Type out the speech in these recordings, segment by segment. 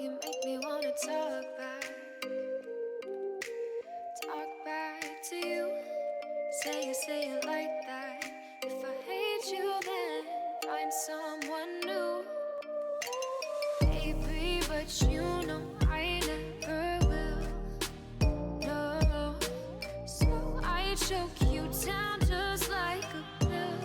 you make me wanna talk back to you. Say it like that. If I hate you, then find someone new. Baby, but you know I never will. No, so I choke you down just like a pill.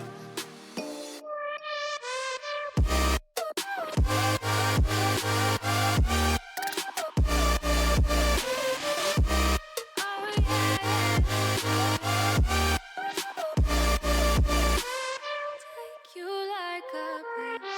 Oh yeah. Take you like a pill.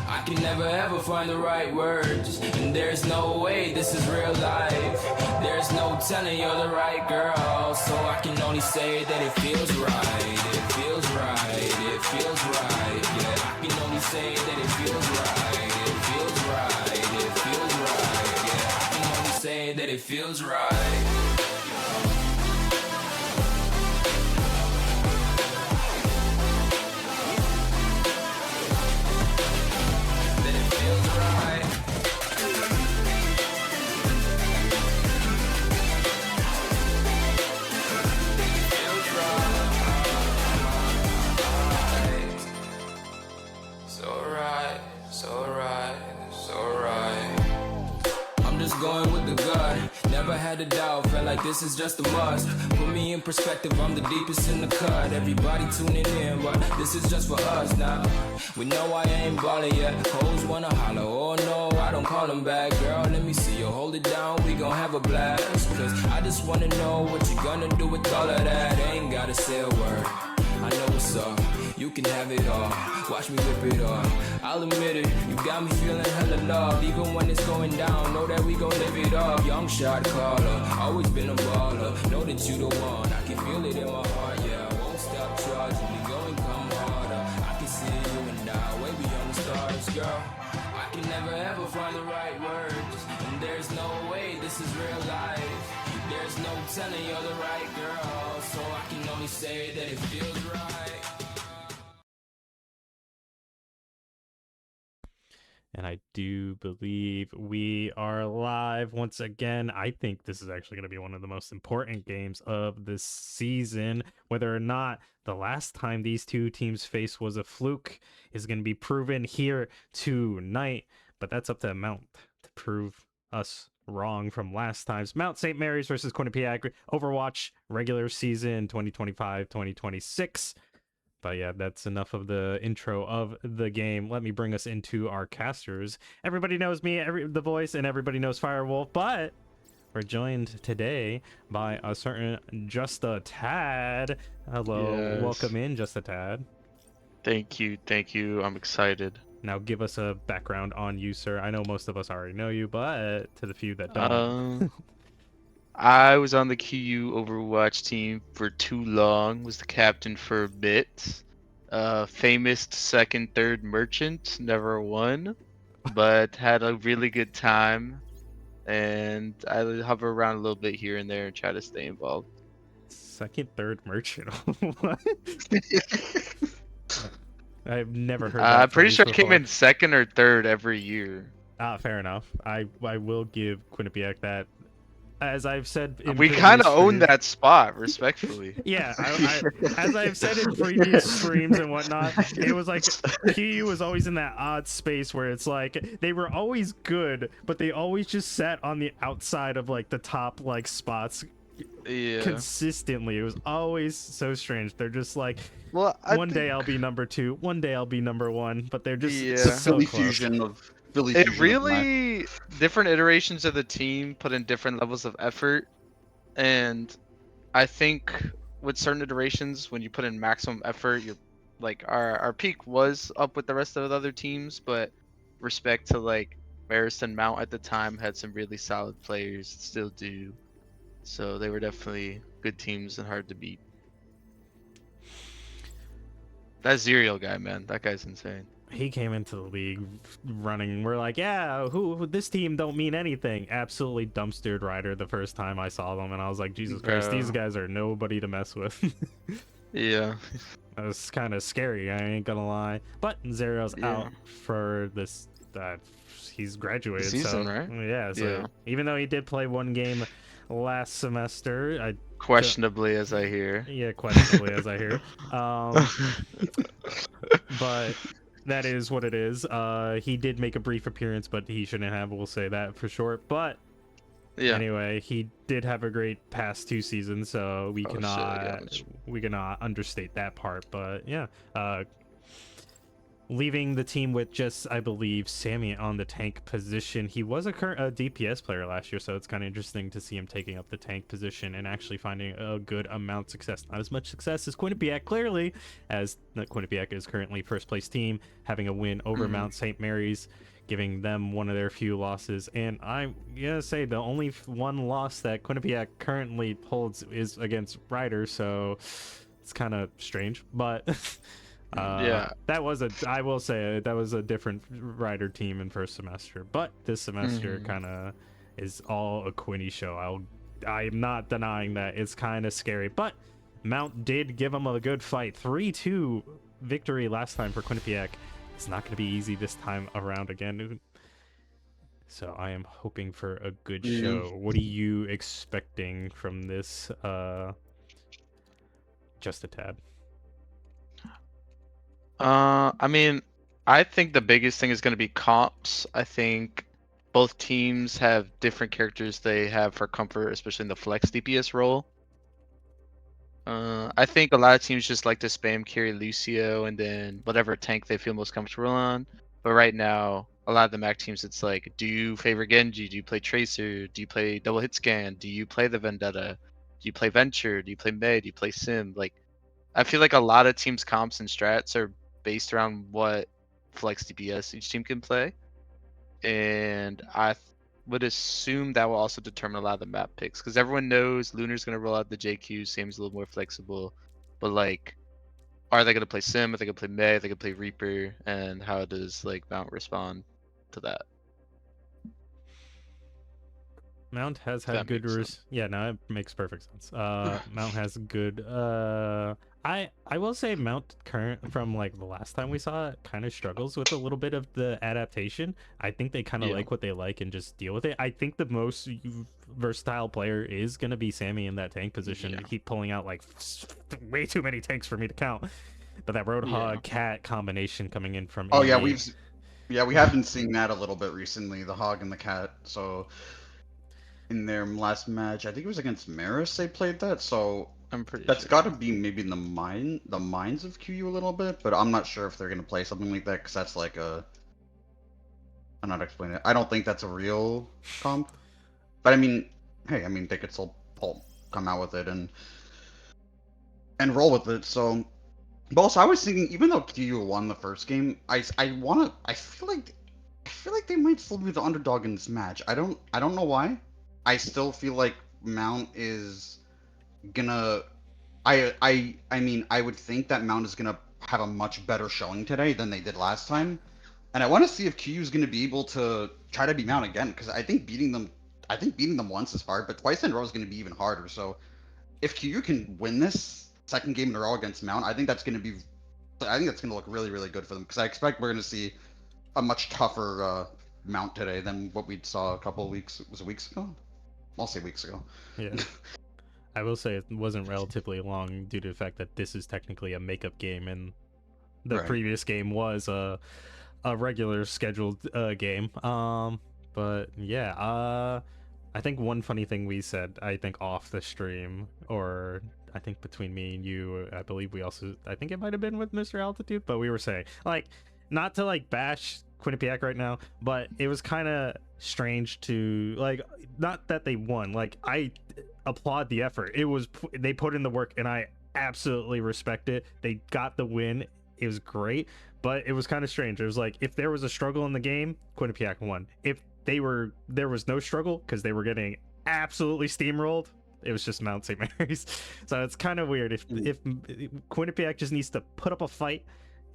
I can never ever find the right words, and there's no way this is real life. There's no telling you're the right girl, so I can only say that it feels right. It feels right, it feels right. Yeah, I can only say that it feels right. It feels right, it feels right. Yeah, I can only say that it feels right. Going with the gut, never had a doubt, felt like this is just a must. Put me in perspective, I'm the deepest in the cut. Everybody tuning in, but this is just for us now. We know I ain't ballin' yet, hoes wanna holler, oh no, I don't call them back. Girl, let me see you hold it down, we gon' have a blast. Cause I just wanna know what you gonna do with all of that. Ain't gotta say a word, I know what's up. You can have it all, watch me rip it off. I'll admit it, you got me feeling hella love. Even when it's going down, know that we gon' live it up. Young shot caller, always been a baller. Know that you the one, I can feel it in my heart, yeah. I won't stop charging, we go and come harder. I can see you and I, way beyond the stars, girl. I can never ever find the right words, and there's no way this is real life. There's no telling you're the right girl, so I can only say that it feels right. And I do believe we are live once again. I think this is actually going to be one of the most important games of this season. Whether or not the last time these two teams faced was a fluke is going to be proven here tonight. But that's up to Mount to prove us wrong from last time's. Mount St. Mary's versus Quinnipiac Overwatch regular season 2025-2026. But yeah, that's enough of the intro of the game. Let me bring us into our casters. Everybody knows me, the voice, and everybody knows Firewolf, but we're joined today by a certain Just a Tad. Hello, Yes. welcome in, Just a Tad. Thank you. I'm excited. Now give us a background on you, sir. I know most of us already know you, but to the few that don't. I was on the QU Overwatch team for too long, was the captain for a bit. Famous second, third merchant, never won, but had a really good time. And I hover around a little bit here and there and try to stay involved. Second, third merchant. What? I've never heard that I'm pretty phrase sure I came before. in second or third every year. Fair enough. I will give Quinnipiac that. As I've said in We previous kind of own streams, that spot, respectfully. yeah, as I've said in previous streams and whatnot, it was like QU was always in that odd space where it's like they were always good, but they always just sat on the outside of like the top like spots consistently. It was always so strange. They're just like, well, one day I'll be number 2, one day I'll be number 1, but they're just Yeah. so It's a Philly close. fusion of Philly It fusion of really different iterations of the team put in different levels of effort, and I think with certain iterations, when you put in maximum effort, you're like our peak was up with the rest of the other teams, but respect to like Maris and Mount at the time had some really solid players, still do. So they were definitely good teams and hard to beat. That Zerial guy, man, that guy's insane. he came into the league running. We're like, yeah, who this team don't mean anything. Absolutely dumpstered Ryder the first time I saw them, and I was like, Jesus Christ, these Bro. guys are nobody to mess with. Yeah. That was kind of scary, I ain't gonna lie. But Zero's Yeah. out for this. He's graduated, Season, so right? yeah. So Yeah. even though he did play one game last semester, Questionably, as I hear. yeah, questionably as I hear. But that is what it is. He did make a brief appearance, but he shouldn't have. We'll say that for short. But Yeah. anyway, he did have a great past 2 seasons, so we Oh, shit, yeah, that's- cannot understate that part. But yeah, leaving the team with just, I believe, Sammy on the tank position. He was a DPS player last year, so it's kind of interesting to see him taking up the tank position and actually finding a good amount of success. Not as much success as QUINNIPIAC, clearly, as QUINNIPIAC is currently first place team, having a win over Mount St. Mary's, giving them one of their few losses. And I'm gonna say the only one loss that QUINNIPIAC currently holds is against Ryder, so it's kind of strange, but Yeah. that was I will say that was a different Ryder team in first semester, but this semester kind of is all a Quinny show. I'm not denying that it's kind of scary, but Mount did give him a good fight. 3-2 victory last time for QUINNIPIAC. It's not going to be easy this time around again. So I am hoping for a good show. What are you expecting from this? Just a tad. I mean, I think the biggest thing is going to be comps. I think both teams have different characters they have for comfort, especially in the flex DPS role. I think a lot of teams just like to spam carry Lucio and then whatever tank they feel most comfortable on. But right now, a lot of the MAAC teams, it's like, do you favor Genji? Do you play Tracer? Do you play double hit scan? Do you play the Vendetta? Do you play Venture? Do you play Mei? Do you play Sim? Like, I feel like a lot of teams' comps and strats are based around what flex DPS each team can play. And would assume that will also determine a lot of the map picks because everyone knows Lunar's going to roll out the JQ, Sam's a little more flexible. But like, are they going to play Sim? Are they going to play Mei? Are they going to play Reaper? And how does like Mount respond to that? Mount has had That good makes sense. yeah, no, it makes perfect sense. Mount has good I will say Mount current from like the last time we saw it kind of struggles with a little bit of the adaptation. I think they kind of Yeah. like what they like and just deal with it. I think the most versatile player is going to be Sammy in that tank position. Yeah. Keep pulling out like way too many tanks for me to count. But that Roadhog Cat combination coming in from Oh yeah, Indy- we have been seeing that a little bit recently, the Hog and the Cat. So in their last match, I think it was against Maris they played that, so I'm pretty that's sure. got to be maybe in the minds of QU a little bit, but I'm not sure if they're gonna play something like that because that's like a. I'm not explaining it. I don't think that's a real comp, but I mean, hey, I mean they could still come out with it and roll with it. So, but also I was thinking, even though QU won the first game, I feel like they might still be the underdog in this match. I don't know why. I still feel like Mount is gonna I mean I would think that Mount is gonna have a much better showing today than they did last time. And I want to see if QU is gonna be able to try to beat Mount again, because I think beating them once is hard, but twice in a row is gonna be even harder. So if QU can win this second game in a row against Mount, I think that's gonna look really, really good for them, because I expect we're gonna see a much tougher Mount today than what we saw a couple of weeks ago. I'll say weeks ago. Yeah. I will say it wasn't relatively long due to the fact that this is technically a makeup game and the Right. previous game was a regular scheduled game. But yeah, I think one funny thing we said, I think off the stream, or I think between me and you, I believe we also, I think it might have been with Mr. Altitude, but we were saying, like, not to like bash QUINNIPIAC right now, but it was kind of strange to like, not that they won, like I applaud the effort. It was, they put in the work and I absolutely respect it. They got the win. It was great, but it was kind of strange. It was like, if there was a struggle in the game, QUINNIPIAC won. If there was no struggle because they were getting absolutely steamrolled, it was just Mount St. Mary's. So it's kind of weird. If QUINNIPIAC just needs to put up a fight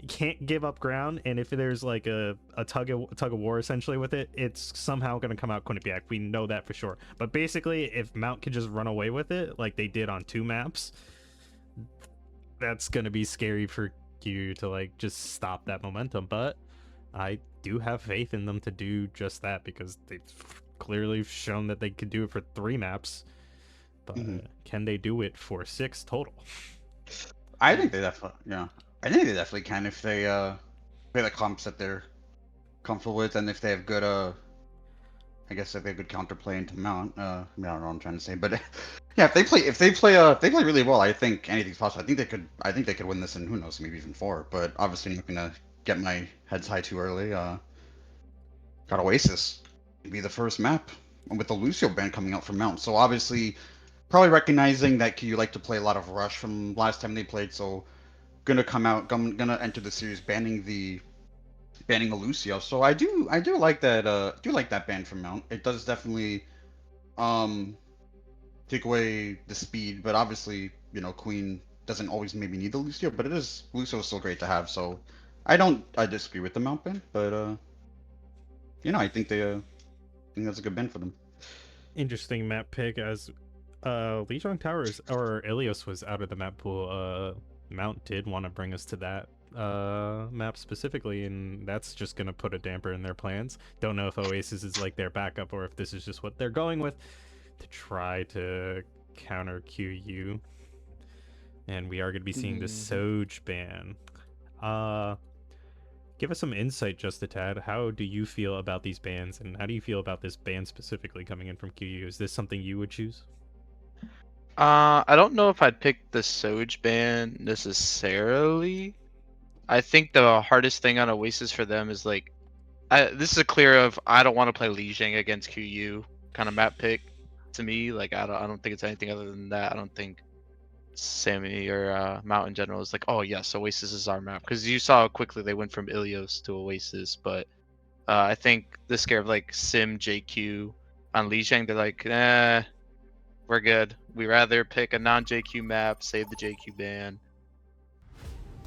You can't give up ground, and if there's like a tug of war essentially with it, it's somehow going to come out Quinnipiac. We know that for sure. But basically, if Mount can just run away with it, like they did on 2 maps, that's going to be scary for you to like just stop that momentum. But I do have faith in them to do just that, because they've clearly shown that they could do it for 3 maps. But can they do it for 6 total? I think they definitely, yeah. I think they definitely can if they play the comps that they're comfortable with, and if they have good I guess if they have good counterplay into Mount. I don't know what I'm trying to say, but yeah, if they play really well, I think anything's possible. I think they could win this in, who knows, maybe even 4. But obviously, I'm not gonna get my heads high too early. Got Oasis be the first map with the Lucio ban coming out from Mount, so obviously probably recognizing that you like to play a lot of Rush from last time they played, so gonna enter the series banning the Lucio. So I do like that ban from Mount. It does definitely take away the speed, but obviously, you know, Queen doesn't always maybe need the Lucio, but Lucio is still great to have. So I disagree with the Mount ban, but you know, I think that's a good ban for them. Interesting map pick, as Lijiang Towers or Ilios was out of the map pool. Mount did want to bring us to that map specifically, and that's just gonna put a damper in their plans. Don't know if Oasis is like their backup or if this is just what they're going with to try to counter QU. And we are going to be seeing the Soj ban. Give us some insight, just a tad. How do you feel about these bans, and how do you feel about this ban specifically coming in from QU? Is this something you would choose? I don't know if I'd pick the Soj ban necessarily. I think the hardest thing on Oasis for them is like, this is a clear of I don't want to play Lijiang against QU kind of map pick to me. Like I don't think it's anything other than that. I don't think Sammy or Mount in general is like, oh yes, Oasis is our map, because you saw how quickly they went from Ilios to Oasis. But I think the scare of like Sim JQ on Lijiang, they're like, we're good. We rather pick a non-JQ map, save the JQ ban.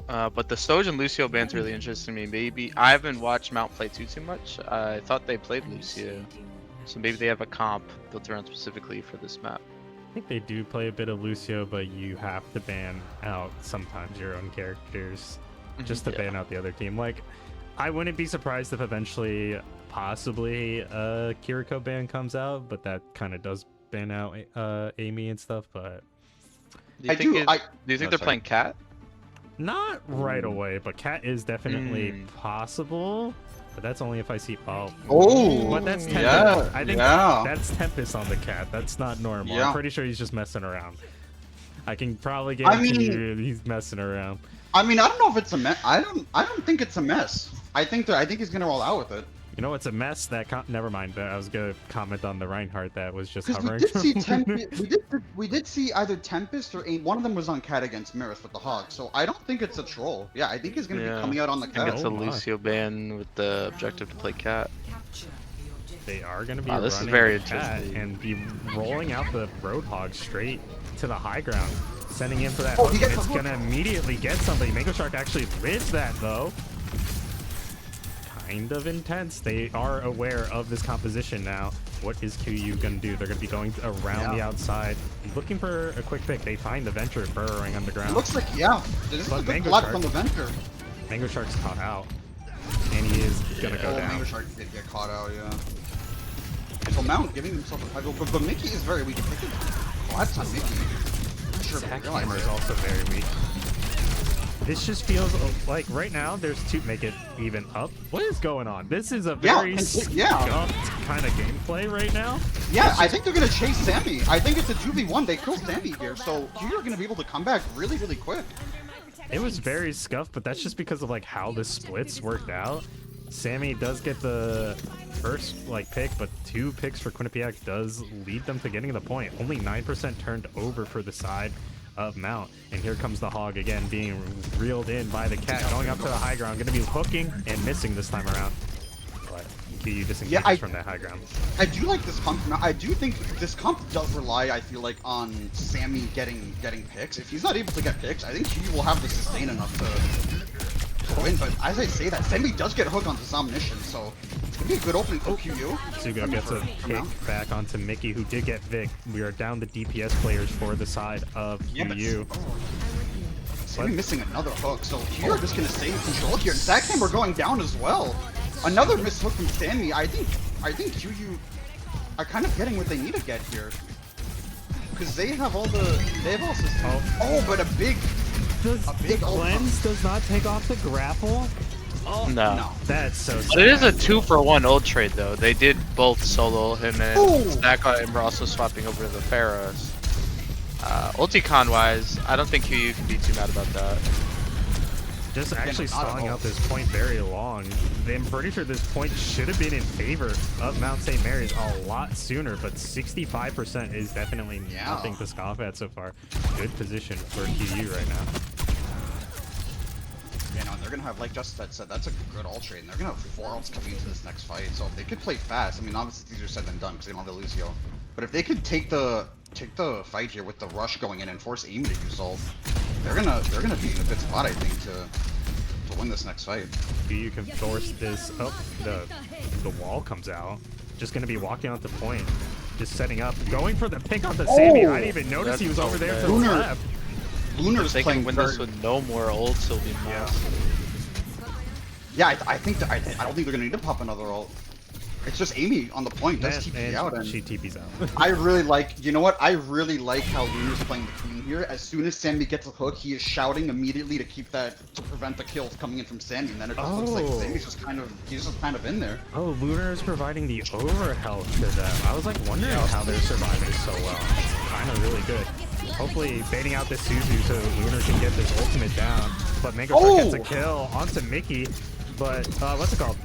But the Soj and Lucio ban's really interesting to me. Maybe I haven't watched Mount play too much. I thought they played Lucio, so maybe they have a comp built around specifically for this map. I think they do play a bit of Lucio, but you have to ban out sometimes your own characters just to ban out the other team. Like, I wouldn't be surprised if eventually possibly a Kiriko ban comes out, but that kind of does ban out Amy and stuff. But do you think they're playing Cat? Not right away, but Cat is definitely possible. But that's only if I see but that's Tempest. Yeah, I think that's Tempest on the Cat. That's not normal. Yeah. I'm pretty sure he's just messing around. I can probably guarantee you he's messing around. I mean, I don't know if it's a mess. I don't think it's a mess. I think he's gonna roll out with it. You know, it's a mess. Never mind. But I was gonna comment on the Reinhardt that was just hovering. We did see either Tempest or one of them was on Cat against Mirith with the Hog. So I don't think it's a troll. Yeah, I think he's gonna be coming out on the Cat. I think it's a Lucio ban with the objective to play Cat. They are gonna be this is running very Cat interesting. and be rolling out the Roadhog straight to the high ground, sending in for that hook, and it's gonna immediately get something. Mango Shark actually lives that though. Kind of intense. They are aware of this composition now. What is QU gonna do? They're gonna be going around the outside, looking for a quick pick. They find the Venture burrowing underground. It looks like this is a good collab from the Venture. Mango Shark's caught out, and he is gonna go down. Mango Shark did get caught out, yeah. So Mount giving himself a 5-0, but Mickey is very weak. If they could collapse on Mickey, I'm sure Hammer is also very weak. This just feels like right now there's two. Make it even up. What is going on? This is a very scuffed kind of gameplay right now. Yeah, I think they're gonna chase Sammy. I think it's a 2v1. They kill Sammy here, so you're gonna be able to come back really, really quick. It was very scuffed, but that's just because of like how the splits worked out. Sammy does get the first pick, but 2 picks for Quinnipiac does lead them to getting the point. Only 9% turned over for the side of Mount, and here comes the Hog again, being reeled in by the Cat, going up to the high ground, going to be hooking and missing this time around. But QU disengages from that high ground. I do like this comp. I do think this comp does rely, I feel like, on Sammy getting picks. If he's not able to get picks, I think QU will have the sustain enough to win, but as I say that, Semi does get a hook onto Somnition, so it's gonna be a good opening for QU. Sugo gets a kick back onto Mickey, who did get Vic. We are down the DPS players for the side of QU. Semi missing another hook, so QU are just gonna stay in control here. And Sackhammer going down as well. Another missed hook from Sammy. I think QU are kind of getting what they need to get here. Because they have all systems. Oh, but a big Cleanse does not take off the grapple. Oh, no. That's so sad. But it is a 2-for-1 ult trade though. They did both solo him and Stacka, and we're also swapping over to the Pharaohs. Ulticon wise, I don't think QU can be too mad about that. Just actually stalling out this point very long. I'm pretty sure this point should have been in favor of Mount St. Mary's a lot sooner, but 65% is definitely nothing to scoff at so far. Good position for QU right now. Yeah, no, they're gonna have, like Just said, that's a good ult trade, and they're gonna have 4 ults coming into this next fight. So if they could play fast, I mean, obviously it's easier said than done because they don't have the Lucio. But if they could take the fight here with the rush going in and force Amy to use ult, they're gonna be in a good spot, I think, to win this next fight. You can force this. Oh, the wall comes out. Just gonna be walking out the point, just setting up, going for the pick on the Sammy. I didn't even notice he was over there to the left. Lunar's they playing can win this with no more ults. It'll be Yeah, I don't think they're gonna need to pop another ult. It's just Amy on the point, does TP out, and she TP's out. I really like, you know what? I really like how Lunar's playing the queen here. As soon as Sammy gets a hook, he is shouting immediately to prevent the kills coming in from Sammy, and then it just looks like Sammy's just kind of in there. Oh, Lunar is providing the overhealth to them. I was like wondering how they're surviving so well. It's kind of really good. Hopefully baiting out this Suzu so Lunar can get this ultimate down. But Mango gets a kill onto Mickey. But what's it called?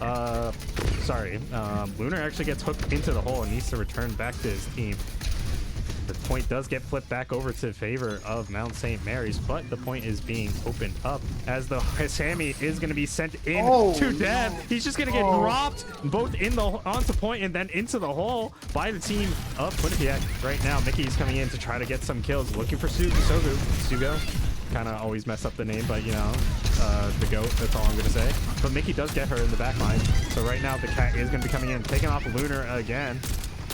Lunar actually gets hooked into the hole and needs to return back to his team. The point does get flipped back over to favor of Mount St. Mary's, but the point is being opened up as the Sammy is going to be sent in to death. He's just going to get dropped both onto point and then into the hole by the team of QUINNIPIAC. Right now, Mickey's coming in to try to get some kills, looking for Sugo. Kind of always mess up the name, but you know, the GOAT, that's all I'm going to say. But Mickey does get her in the back line. So right now the cat is going to be coming in, taking off Lunar again.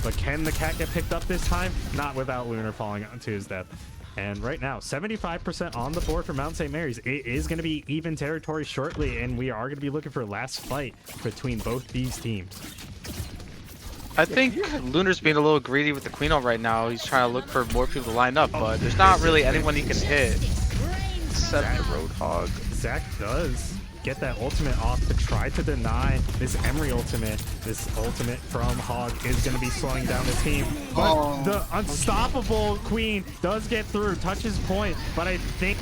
But can the cat get picked up this time? Not without Lunar falling to his death. And right now, 75% on the board for Mount St. Mary's. It is going to be even territory shortly, and we are going to be looking for last fight between both these teams. I think Lunar's being a little greedy with the Queen ult right now. He's trying to look for more people to line up, but there's not really anyone he can hit. Except the Roadhog. Zach does get that ultimate off to try to deny this Emery ultimate. This ultimate from Hog is going to be slowing down the team. But the unstoppable Queen does get through, touches point, but I think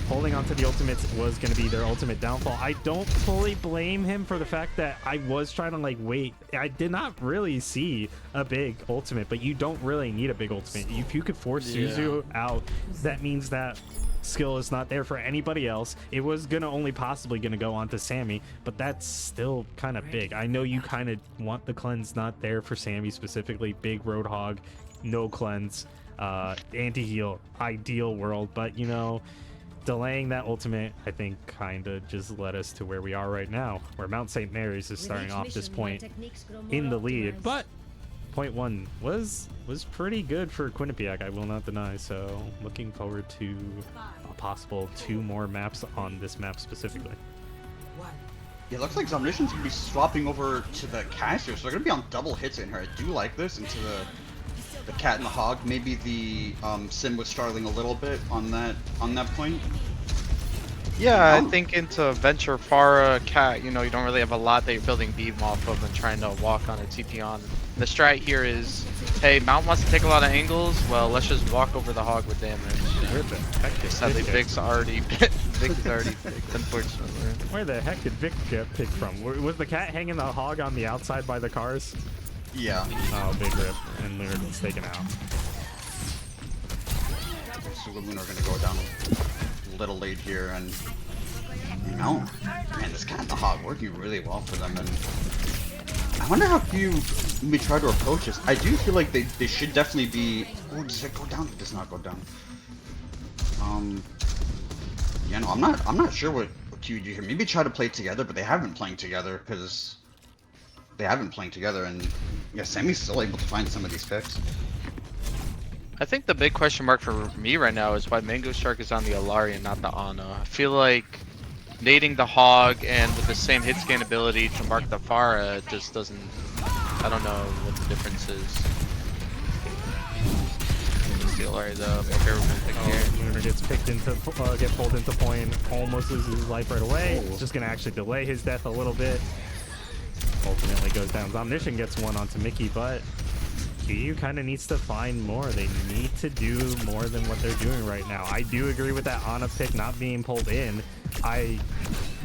holding onto the ultimates was going to be their ultimate downfall. I don't fully blame him for the fact that I was trying to like wait. I did not really see a big ultimate, but you don't really need a big ultimate. If you could force Suzu out, that means that skill is not there for anybody else. It was only possibly gonna go onto Sammy, but that's still kind of big. I know you kind of want the cleanse not there for Sammy specifically. Big Roadhog, no cleanse, anti-heal, ideal world, but you know, delaying that ultimate, I think, kind of just led us to where we are right now, where Mount St. Mary's is starting off this point in the lead. But point one was pretty good for QUINNIPIAC, I will not deny. So looking forward to a possible 2 more maps on this map specifically. Yeah, it looks like Zomnishan's gonna be swapping over to the caster, so they're gonna be on double hits in her. I do like this into the cat and the hog. Maybe the Sim was struggling a little bit on that point. Yeah, I think into Venture Pharah, Cat, you know, you don't really have a lot that you're building beam off of and trying to walk on or TP on. The strat here is, hey, Mount wants to take a lot of angles, well, let's just walk over the hog with damage. Sadly, Vic's already picked, unfortunately. Where the heck did Vic get picked from? Was the cat hanging the hog on the outside by the cars? Yeah. Oh, big rip, and Lunar gets taken out. So Lunar are gonna go down a little late here, and you know, man, this cat and the hog working really well for them. And I wonder how few may try to approach this. I do feel like they should definitely be. Oh, does it go down? It does not go down. Yeah, no, I'm not sure what QG here. Maybe try to play together, but they haven't been playing together because they haven't been playing together, and yeah, Sammy's still able to find some of these picks. I think the big question mark for me right now is why Mango Shark is on the Alari and not the Ana. I feel like nading the Hog and with the same hit scan ability to mark the Pharah just doesn't. I don't know what the difference is. Just the Alari, the more favorable pick here. Lunar gets picked into, get pulled into point, almost loses his life right away. Just gonna actually delay his death a little bit. Ultimately goes down. Omniscient gets one onto Mickey, but QU kind of needs to find more. They need to do more than what they're doing right now. I do agree with that Ana pick not being pulled in. I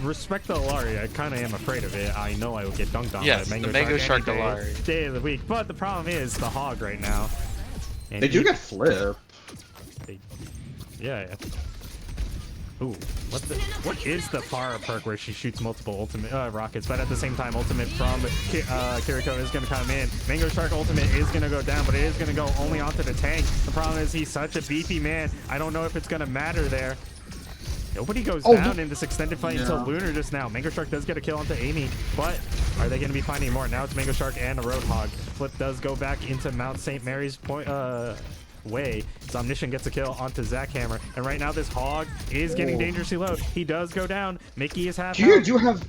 respect the Alari. I kind of am afraid of it. I know I will get dunked on Yes, by the Mango Shark Alari. Day of the week. But the problem is the Hog right now. And They do get flip. Yeah. Ooh, what is the Pharah perk where she shoots multiple ultimate rockets, but at the same time ultimate from Kiriko is going to come in. Mango Shark ultimate is going to go down, but it is going to go only onto the tank. The problem is he's such a beefy man. I don't know if it's going to matter there. Nobody goes down in this extended fight until Lunar just now. Mango Shark does get a kill onto Amy, but are they going to be finding more? Now it's Mango Shark and a Roadhog. Flip does go back into Mount St. Mary's point, way. So Omniscient gets a kill onto Zackhammer, and right now this Hog is getting dangerously low. He does go down. Mickey is half QU do have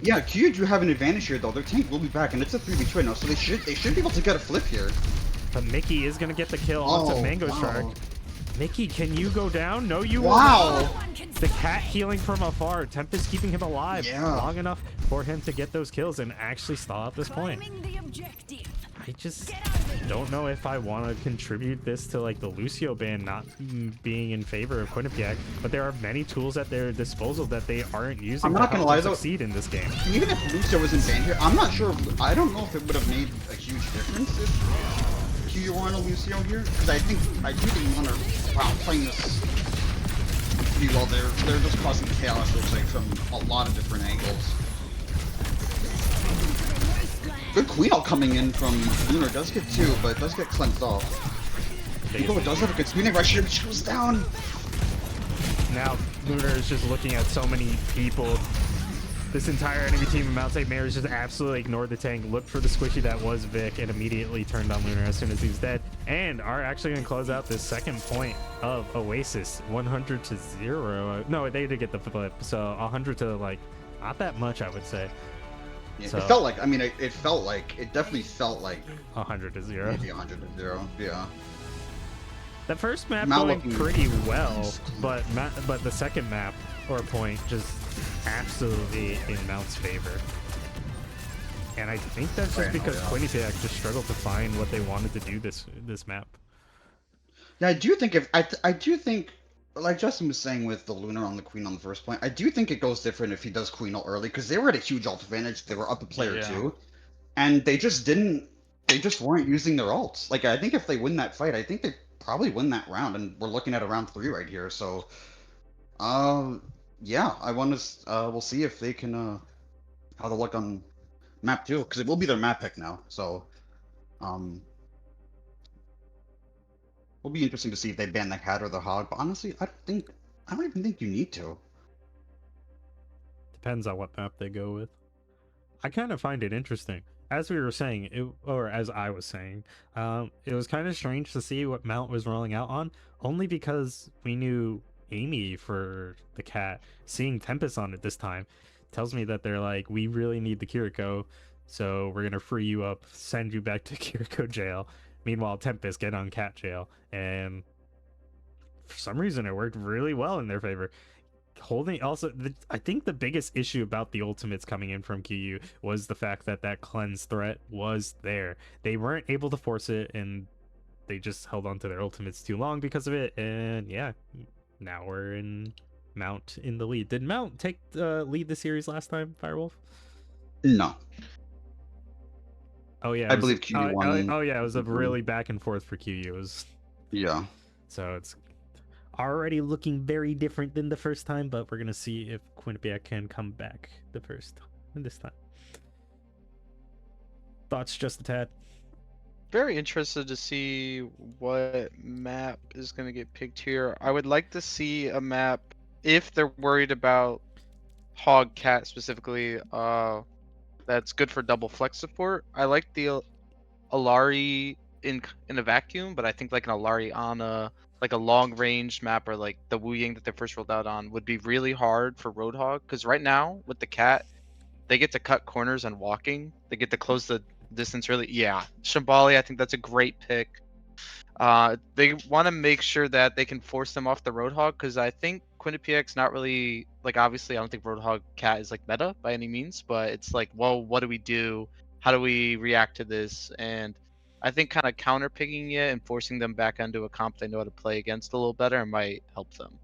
an advantage here though. Their tank will be back, and it's a 3v2 right now, so they should be able to get a flip here. But Mickey is gonna get the kill onto Mango Shark. Mickey, can you go down? No, you will Wow. not. The cat healing from afar. Tempest keeping him alive long enough for him to get those kills and actually stall at this point. I just don't know if I want to contribute this to like the Lucio ban not being in favor of Quinnipiac, but there are many tools at their disposal that they aren't using I'm not to gonna lie though, succeed in this game. even if Lucio wasn't banned here, I'm not sure. I don't know if it would have made a huge difference if QU were on a Lucio here, because I do think Lunar, wow, playing this pretty well. They're just causing chaos, looks like, from a lot of different angles. Good Queen all coming in from Lunar. Does get two, but does get cleansed off. Pico does have a good screening rush here, but she goes down. Now Lunar is just looking at so many people. This entire enemy team of Mount St. Mary's just absolutely ignored the tank, looked for the squishy that was Vic, and immediately turned on Lunar as soon as he was dead, and are actually going to close out this second point of Oasis, 100-0. No, they did get the flip, so 100 to like, not that much, I would say. Yeah, So, it felt like, I mean, it definitely felt like 100-0. maybe 100-0. Yeah. The first map Mount going looking pretty well, but the second map or point just absolutely in Mount's favor. And I think that's just because Quinnipiac just struggled to find what they wanted to do this map. Yeah, I do think I do think, like Justin was saying with the Lunar on the Queen on the first point, I do think it goes different if he does Queen ult early, because they were at a huge ult advantage. They were up a player too, and they just weren't using their ults. Like, I think if they win that fight, I think they probably win that round, and we're looking at a round 3 right here. So, yeah, I want to. We'll see if they can how they look on map 2, because it will be their map pick now. So, will be interesting to see if they ban the cat or the hog. But honestly, I don't even think you need to. Depends on what map they go with. I kind of find it interesting. As we were saying, or as I was saying, it was kind of strange to see what Mount was rolling out on, only because we knew Amy for the cat. Seeing Tempest on it this time tells me that they're like, we really need the Kiriko, so we're gonna free you up, send you back to Kiriko jail. Meanwhile, Tempest get on cat jail, and for some reason it worked really well in their favor. Holding also, I think the biggest issue about the ultimates coming in from QU was the fact that that cleanse threat was there. They weren't able to force it, and they just held on to their ultimates too long because of it. And yeah, now we're in Mount in the lead. Did Mount take lead the series last time, Firewolf? No. Oh yeah, I believe QU won. Oh yeah, it was a really back and forth for QU. It was, Yeah. so it's already looking very different than the first time, but we're gonna see if Quinnipiac can come back this time. Thoughts, just a tad? Very interested to see what map is going to get picked here. I would like to see a map if they're worried about Roadhog cat specifically, that's good for double flex support. I like the Alari in a vacuum, but I think like an Alari on a long range map or like the Wu Ying that they first rolled out on would be really hard for Roadhog because right now with the cat, they get to cut corners and walking. They get to close the distance really. Yeah, Shambali, I think that's a great pick. They want to make sure that they can force them off the Roadhog because I think QUINNIPIAC's not really like obviously I don't think Roadhog cat is like meta by any means, but it's like, well, what do we do? How do we react to this? And I think kind of counter picking it and forcing them back onto a comp they know how to play against a little better might help them.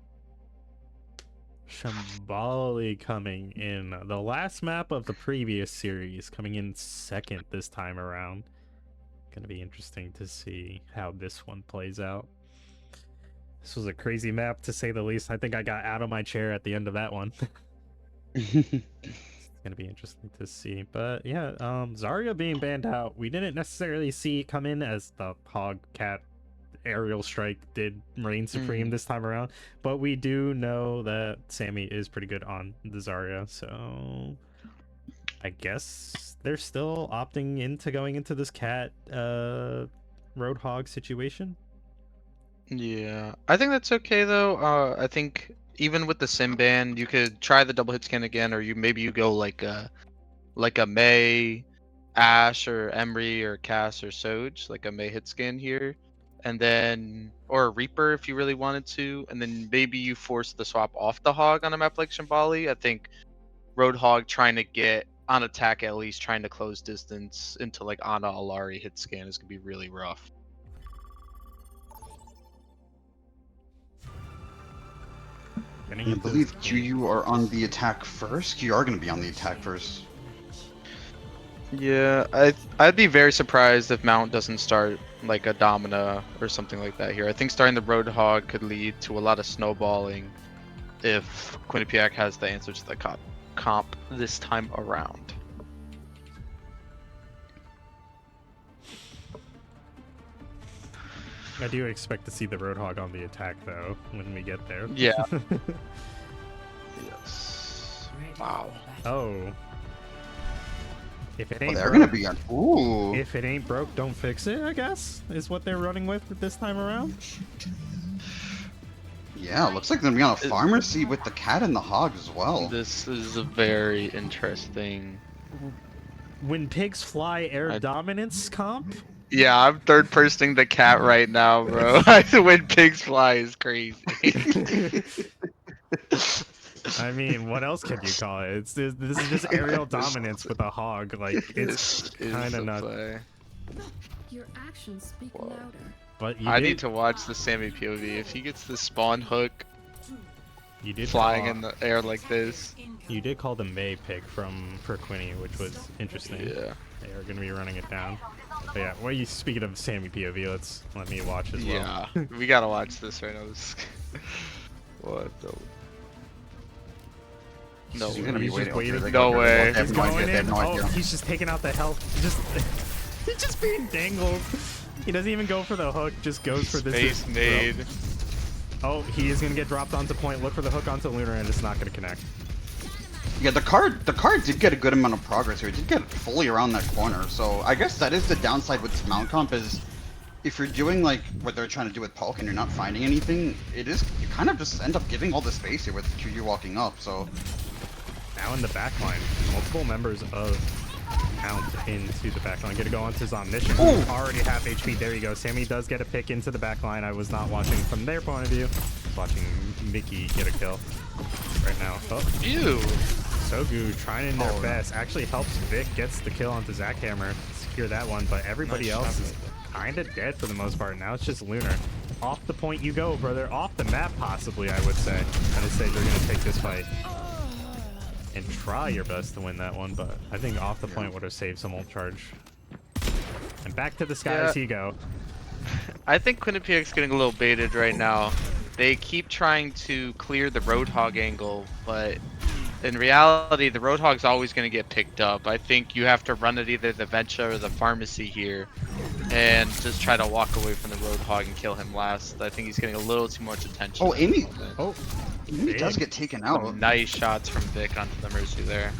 Shambali coming in the last map of the previous series, coming in second this time around. Gonna be interesting to see how this one plays out. This was a crazy map to say the least. I think I got out of my chair at the end of that one. It's gonna be interesting to see. But yeah, Zarya being banned out, we didn't necessarily see it come in as the Hog Cat aerial strike did reign supreme this time around, but we do know that Sammy is pretty good on the Zarya, so I guess they're still opting into going into this cat Roadhog situation. Yeah, I think that's okay though. I think even with the sim ban, you could try the double hit scan again, or maybe you go like a May, Ash or Emery or Cass or Soj, like a May hit scan here, and then or a Reaper if you really wanted to, and then maybe you force the swap off the Hog on a map like Shambali. I think Roadhog trying to get on attack at least, trying to close distance into like Ana Alari hit scan is gonna be really rough. I believe QU are on the attack first. QU are going to be on the attack first. Yeah, I'd be very surprised if Mount doesn't start like a Domina or something like that here. I think starting the Roadhog could lead to a lot of snowballing if QUINNIPIAC has the answer to the comp this time around. I do expect to see the Roadhog on the attack though when we get there. Yeah. Yes. Wow. Oh. If it ain't they're broke, going to be on. Ooh. if it ain't broke, don't fix it, I guess, is what they're running with this time around. Yeah, looks like they're going to be on a farmer seat with the cat and the hog as well. This is a very interesting. When pigs fly, air I- dominance comp. Yeah, I'm third personing the cat right now, bro. When pigs fly is crazy. I mean, what else can you call it? This is just aerial dominance with a hog. Like, it's kind of nuts. play. Your actions speak Whoa. louder. But you I did, need to watch the Sammy POV. If he gets the spawn hook you did flying call, in the air like this. You did call the May pick for Quinny, which was interesting. Yeah. They are going to be running it down. But yeah, well, you speaking of Sammy POV, let me watch as well. Yeah. We gotta watch this right now. What the? No, He's gonna be He's just waiting. waiting. No way. They have He's no going idea. They have in. no Oh, idea. he's just taking out the health. He's just being dangled. He doesn't even go for the hook. Just goes for this. Space nade. Oh, he is gonna get dropped onto point. Look for the hook onto Lunar, and it's not gonna connect. Yeah, the card did get a good amount of progress here. It did get fully around that corner. So I guess that is the downside with this mount comp is if you're doing like what they're trying to do with Polk and you're not finding anything, you kind of just end up giving all the space here with QU walking up. So Now in the backline, multiple members of Count into the backline. Gonna go on to Zomniscience. Ooh. Already half HP. There you go. Sammy does get a pick into the backline. I was not watching from their point of view. I was watching Mickey get a kill right now. Oh, Ew. Sogu trying their best. Actually helps Vic, gets the kill onto Zach Hammer. Secure that one, but everybody else is kind of dead for the most part. Now it's just Lunar. Off the point you go, brother. Off the map, possibly, I would say. At this stage, you're going to take this fight and try your best to win that one, but I think off the point would have saved some ult charge. And back to the skies he go. I think QUINNIPIAC's getting a little baited right now. They keep trying to clear the Roadhog angle, but in reality, the Roadhog's always going to get picked up. I think you have to run at either the Venture or the Pharmacy here, and just try to walk away from the Roadhog and kill him last. I think he's getting a little too much attention. Oh, Amy. Oh, Amy does big. get taken out. Some nice shots from Vic onto the Mercy there.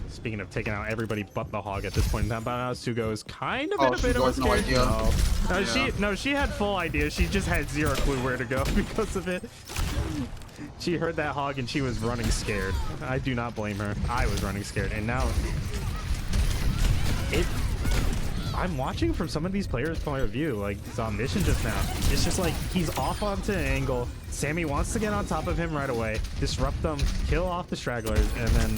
Speaking of taking out everybody but the Hog at this point in time, but now Sugo is kind of Oh, in a bit of Sugo a has no scared- idea. she had full idea. She just had zero clue where to go because of it. She heard that Hog and she was running scared. I do not blame her. I was running scared, and now I'm watching from some of these players' point of view, like Zombition just now. It's just like he's off onto an angle. Sammy wants to get on top of him right away, disrupt them, kill off the stragglers, and then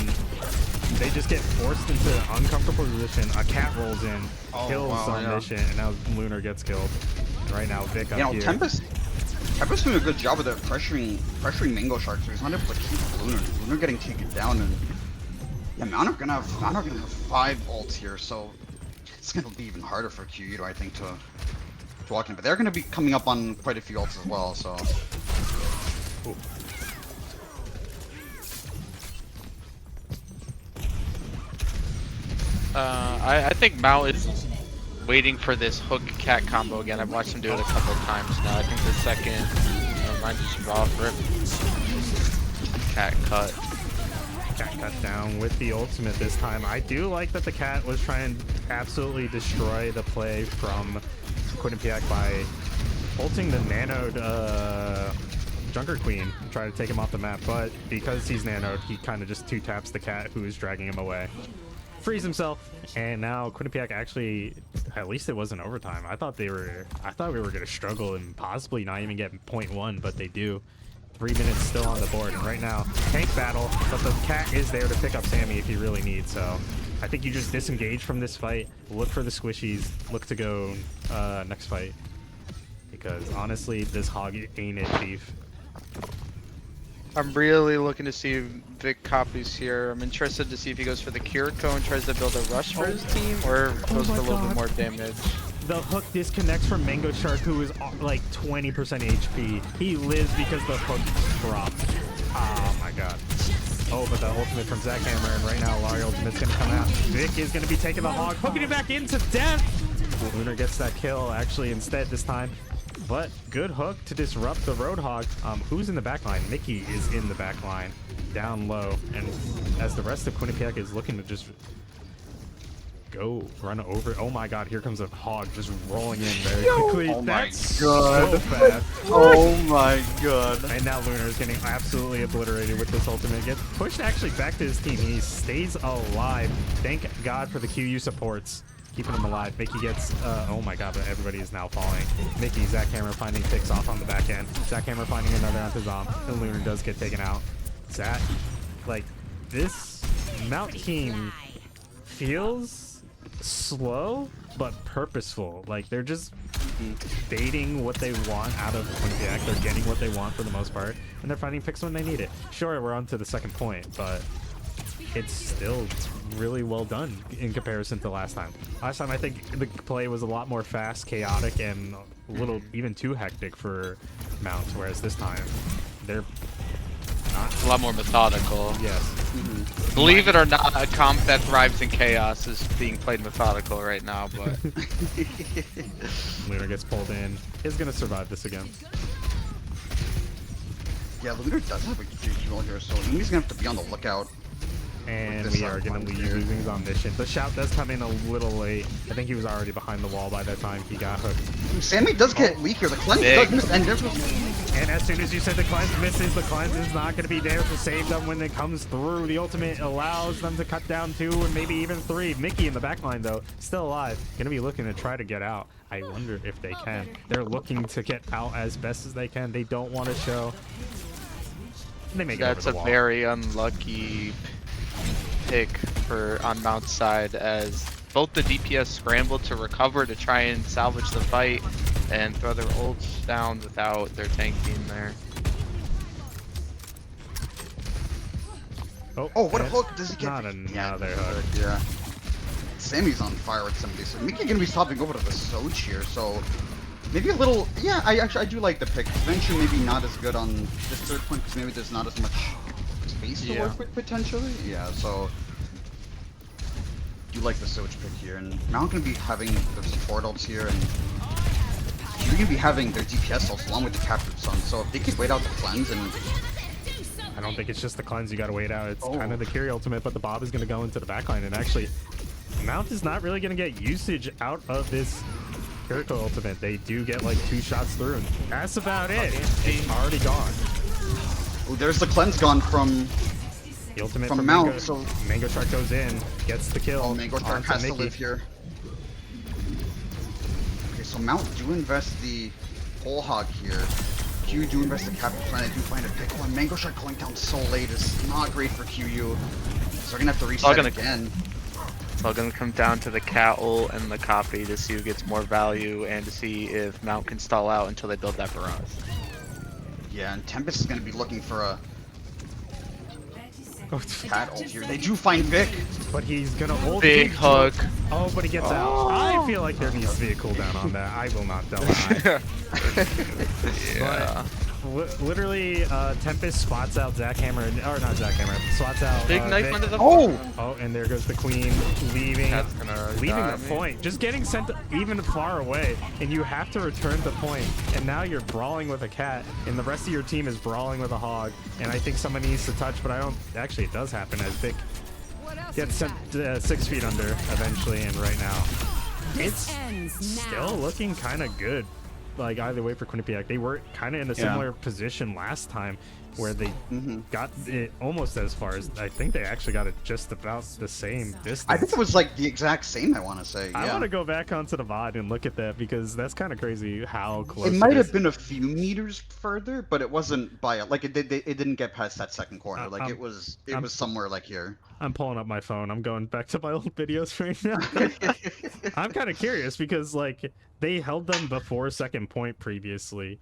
they just get forced into an uncomfortable position. A cat rolls in, kills Zombition, and now Lunar gets killed. And right now, Vic up here. Tempest doing a good job with that pressuring Mango Shark, so he's not able to keep Lunar. Lunar getting taken down, and yeah, MAAC gonna have 5 ults here, so it's gonna be even harder for QU, I think, to walk in. But they're gonna be coming up on quite a few ults as well, so. Ooh. I think Mao is waiting for this hook cat combo again. I've watched him do it a couple of times now. I think the second, mine just raw rip. Cat cut. Cat cut down with the ultimate this time. I do like that the cat was trying to absolutely destroy the play from QUINNIPIAC by ulting the nanoed Junker Queen and try to take him off the map, but because he's nanoed, he kind of just 2-taps the cat who is dragging him away. Frees himself, and now QUINNIPIAC actually, at least it wasn't overtime. I thought we were gonna struggle and possibly not even get 0.1, but they do. 3 minutes still on the board, and right now, tank battle, but the cat is there to pick up Sammy if you really need, so I think you just disengage from this fight, look for the squishies, look to go next fight, because honestly, this Hog ain't it, Chief. I'm really looking to see if Vic copies here. I'm interested to see if he goes for the Kiriko and tries to build a rush for his team, or goes for a little bit more damage. The hook disconnects from Mango Shark, who is like 20% HP. He lives because the hook dropped. Oh my god. Oh, but the ultimate from Zach Hammer, and right now Larry ultimate's gonna come out. Vic is gonna be taking the Hog, hooking it back into death. Lunar gets that kill actually instead this time. But good hook to disrupt the Roadhog. Who's in the back line? Mickey is in the back line, down low, and as the rest of QUINNIPIAC is looking to just go run over. Oh my god, here comes a Hog just rolling in very quickly. Oh my That's god. so fast. Oh my god. And now Lunar is getting absolutely obliterated with this ultimate. Gets pushed actually back to his team. He stays alive. Thank god for the QU supports, keeping him alive. Mickey gets, oh my god, but everybody is now falling. Mickey, Zach Hammer finding picks off on the back end. Zach Hammer finding another onto Zom, and Lunar does get taken out. Zach, like, this Mount team feels slow, but purposeful. Like, they're just baiting what they want out of QUINNIPIAC. They're getting what they want for the most part, and they're finding picks when they need it. Sure, we're on to the second point, but it's still really well done in comparison to last time. Last time, I think the play was a lot more fast, chaotic, and a little even too hectic for Mount, whereas this time, they're not. A lot more methodical. Yes. Believe it or not, a comp that thrives in chaos is being played methodical right now, but Lunar gets pulled in. Is going to survive this again. Yeah, Lunar does have a huge role here, so he's gonna have to be on the lookout. And With we are this going to line leave here. losing on mission. The shout does come in a little late. I think he was already behind the wall by that time he got hooked. Sammy does get weak here. The cleanse Big. does miss, and there's no. And as soon as you said the cleanse misses, the cleanse is not going to be there to save them when it comes through. The ultimate allows them to cut down 2 and maybe even 3. Mickey in the back line, though, still alive. Going to be looking to try to get out. I wonder if they can. They're looking to get out as best as they can. They don't want to show. They make it over that's the a wall. very unlucky pick for on Mount's side, as both the DPS scrambled to recover to try and salvage the fight and throw their ults down without their tank being there. Oh, what a and hook! Does he get? Not another hook. Yeah. Sammy's on fire with somebody, so Mickey gonna be stopping over to the Soch here, so maybe a little. Yeah, I do like the pick. Venture maybe not as good on this third point because maybe there's not as much space to Yeah. work with potentially. Yeah, so do like the Soch pick here, and Mount gonna be having their support ults here, and you're gonna be having their DPS ults along with the Captured Sun. So if they could wait out the cleanse and I don't think it's just the cleanse you gotta wait out. It's Oh. kind of the Curie ultimate, but the Bob is gonna go into the backline, and actually, Mount is not really gonna get usage out of this Kiriko ultimate. They do get like 2 shots through, and that's about it. It's already gone. oh, there's the cleanse gone from The ultimate From from Mount, Mango, so- Mango Shark goes in, gets the kill. oh, Mango Shark onto has to Mickey. live here. Okay, so Mount do invest the whole hog here. Q do invest the Captured Sun. I do find a pick. Oh, and Mango Shark going down so late is not great for QU. So they're gonna have to reset gonna- again. It's all gonna come down to the cat ult and the copy to see who gets more value and to see if Mount can stall out until they build that barrage. Yeah, and Tempest is gonna be looking for a Oh, cat ult here. They do find Vic. but he's gonna ult. Big hug. Oh, but he gets out. I feel like there needs to be a cooldown on that. I will not tell lie. Yeah. Literally, Tempest spots out Zackhammer, or not Zackhammer, spots out Big knife Vic. under the Oh, and there goes the Queen, leaving Cat's gonna leaving die, the man. point, just getting sent even far away, and you have to return the point, and now you're brawling with a cat, and the rest of your team is brawling with a hog, and I think someone needs to touch, but I don't, actually it does happen as Vic gets sent 6 feet under eventually, and right now, it's still looking kind of good. Like either way for QUINNIPIAC, they were kind of in a similar position last time where they got it almost as far as, I think they actually got it just about the same distance. I think it was like the exact same, I want to say. I Yeah. want to go back onto the VOD and look at that because that's kind of crazy how close It might is. have been a few meters further, but it wasn't by like it didn't get past that second corner. Like it was somewhere like here. I'm pulling up my phone. I'm going back to my old videos right now. I'm kind of curious because like they held them before second point previously,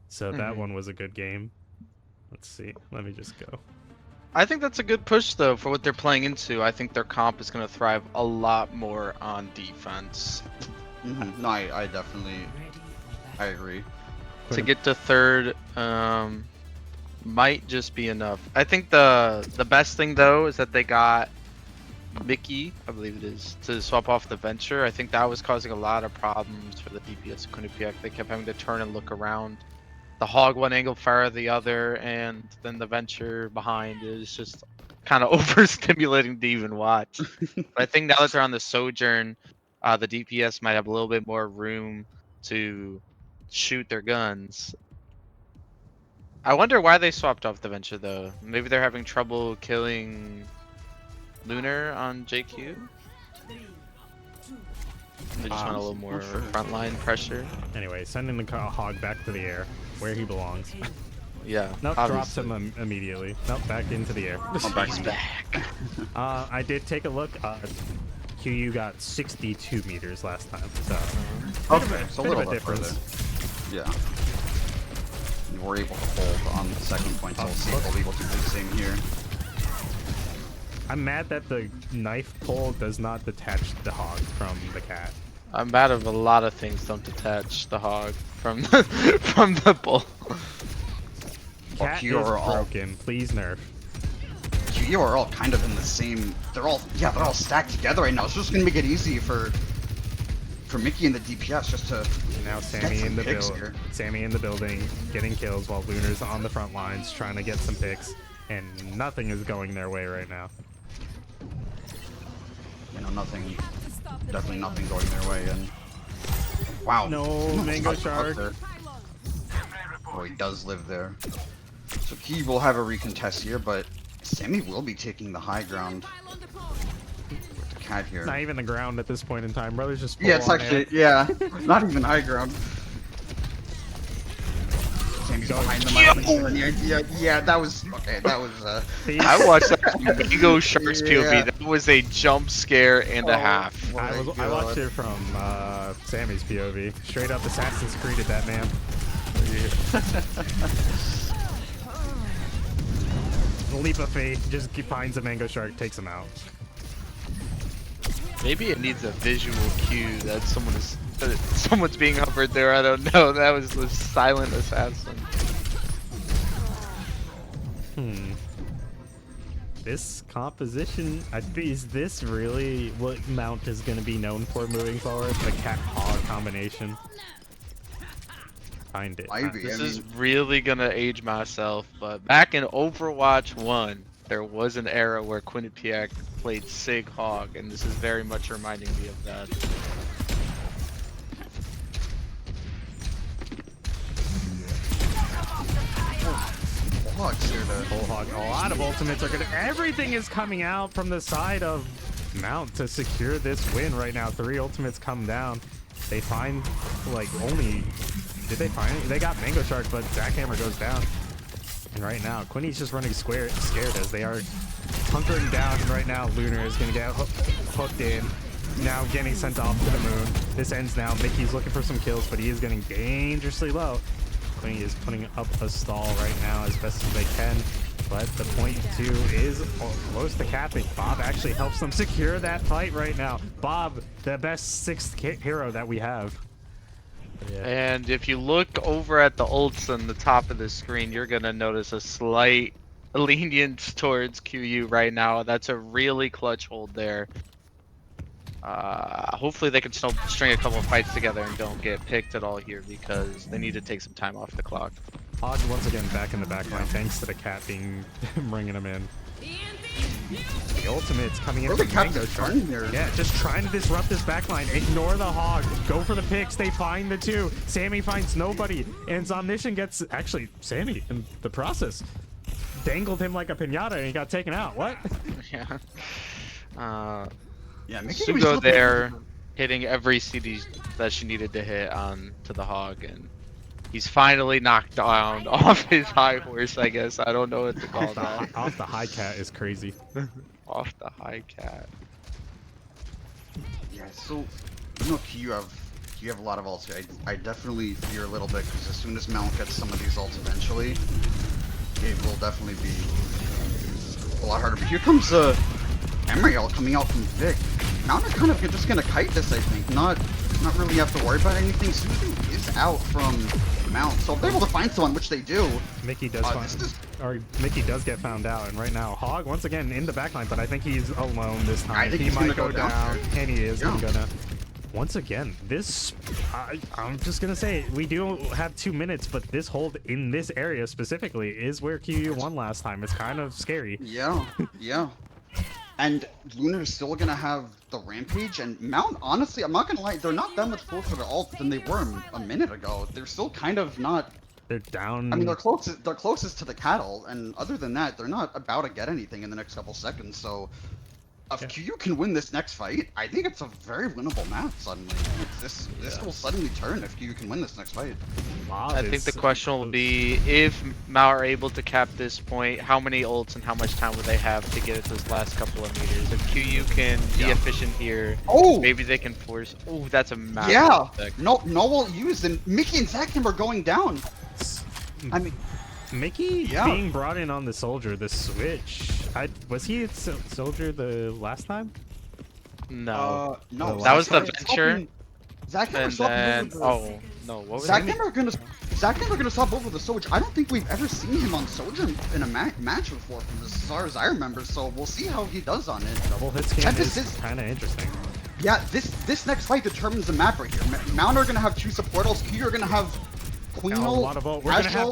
so that one was a good game. Let's see. Let me just go. I think that's a good push though for what they're playing into. I think their comp is gonna thrive a lot more on defense. No, I definitely I agree. To get to third might just be enough. I think the best thing though is that they got Mickey, I believe it is, to swap off the Venture. I think that was causing a lot of problems for the DPS of QUINNIPIAC. They kept having to turn and look around. The hog one angle, fire the other, and then the Venture behind is just kind of overstimulating to even watch. But I think now that they're on the Sojourn, the DPS might have a little bit more room to shoot their guns. I wonder why they swapped off the Venture though. Maybe they're having trouble killing Lunar on JQ. They just want a little more not sure. frontline pressure. Anyway, sending the hog back to the air where he belongs. Yeah. Nope, drops obviously. him immediately. Nope, back into the air. Oh, back He's in. back. I did take a look. QU got 62 meters last time, so Okay, so a bit of little a bit further. difference. Yeah. And we're able to hold on the second point, so we'll see if we'll be able to do the same here. I'm mad that the knife pull does not detach the hog from the cat. I'm mad of a lot of things don't detach the hog from the, from the bull. Cat is you're all- broken. Please nerf. You are all kind of in the same. They're all stacked together right now. It's just gonna make it easy for Mickey and the DPS just to. Now Get Sammy some in the picks build. here. Sammy in the building, getting kills while Lunar's on the front lines trying to get some picks, and nothing is going their way right now. You know, nothing. Definitely nothing going their way. And wow. No, Almost Mango got caught Shark. there. Oh, he does live there. So he will have a recontest here, but Sammy will be taking the high ground with the cat here. Not even the ground at this point in time. Brother's just Yeah, it's full on actually, it. yeah, not even high ground. Sammy's behind them. Yeah, that was, okay, that was, I watched that Mango Sharks Yeah. POV. That was a jump scare and a half. my I God. watched it from Sammy's POV. Straight up Assassin's Creed that man. Leap of faith, just finds a Mango Shark, takes him out. Maybe it needs a visual cue that someone's being hovered there. I don't know. That was the silent assassin. this composition, is this really what Mount is going to be known for moving forward? The cat hog combination. Find it. This is really gonna age myself, but back in Overwatch 1, there was an era where QUINNIPIAC played Sig Hog, and this is very much reminding me of that. Hog's here to Full hog. A lot of ultimates are gonna. Everything is coming out from the side of Mount to secure this win right now. 3 ultimates come down. They find like only. Did they find it? They got Mango Shark, but Jackhammer goes down. And right now, Quinny's just running scared as they are hunkering down. And right now, Lunar is gonna get hooked in. Now getting sent off to the moon. This ends now. Mickey's looking for some kills, but he is getting dangerously low. is putting up a stall right now as best as they can, but the point 2 is close to capping. Bob actually helps them secure that fight right now. Bob, the best 6th hero that we have. Yeah. And if you look over at the ults on the top of the screen, you're gonna notice a slight lenience towards QU right now. That's a really clutch hold there. Hopefully they can still string a couple of fights together and don't get picked at all here, because they need to take some time off the clock. Hog once again back in the backline, thanks to the cat being bringing him in. The ultimate's coming in from Mango Shark. Yeah, just trying to disrupt this backline. Ignore the Hog. Go for the picks. They find the 2. Sammy finds nobody. And Zomnishan gets... Actually, Sammy, in the process, dangled him like a piñata and he got taken out. What? Yeah. yeah, Sugo there hitting every CD that she needed to hit on to the Hog, and he's finally knocked down off his high horse, I guess. I don't know what to call that. Off the high cat is crazy. Off the high cat. Yeah, so you know, you have a lot of ults. I definitely fear a little bit, because as soon as Mount gets some of these ults eventually, it will definitely be a lot harder. But here comes Emerald coming out from Vic. Mount are kind of just gonna kite this, I think. Not really have to worry about anything. Suzu is out from Mount, so if they're able to find someone, which they do. Mickey does Mickey does get found out, and right now Hog once again in the backline, but I think he's alone this time. I think he he's might gonna go down, and he is gonna. Once again, this I'm just gonna say we do have 2 minutes, but this hold in this area specifically is where QU won last time. It's kind of scary. Yeah, yeah. And Lunar's still gonna have the Rampage, and Mount, honestly, I'm not gonna lie, they're not that much closer to ult than they were a minute ago. They're still kind of not... They're down... I mean, they're closest to the cattle, and other than that, they're not about to get anything in the next couple seconds, so... If QU can win this next fight, I think it's a very winnable map suddenly. This will suddenly turn if QU can win this next fight. I think the question will be, if Mao are able to cap this point, how many ults and how much time will they have to get it those last couple of meters? If QU can be efficient here, maybe they can force... Oh, that's a massive effect. No ult used, and Mickey and Zakim are going down. I mean... Mickey being brought in on the Soldier, the switch. Was he a Soldier the last time? No. No. That was the Venture. What was Zakim are gonna swap over the Soldier. I don't think we've ever seen him on Soldier in a match before, from as far as I remember. So we'll see how he does on it. Double hit scan is kind of interesting. Yeah, this next fight determines the map right here. Mount are gonna have 2 support ults. Q are gonna have Queenal,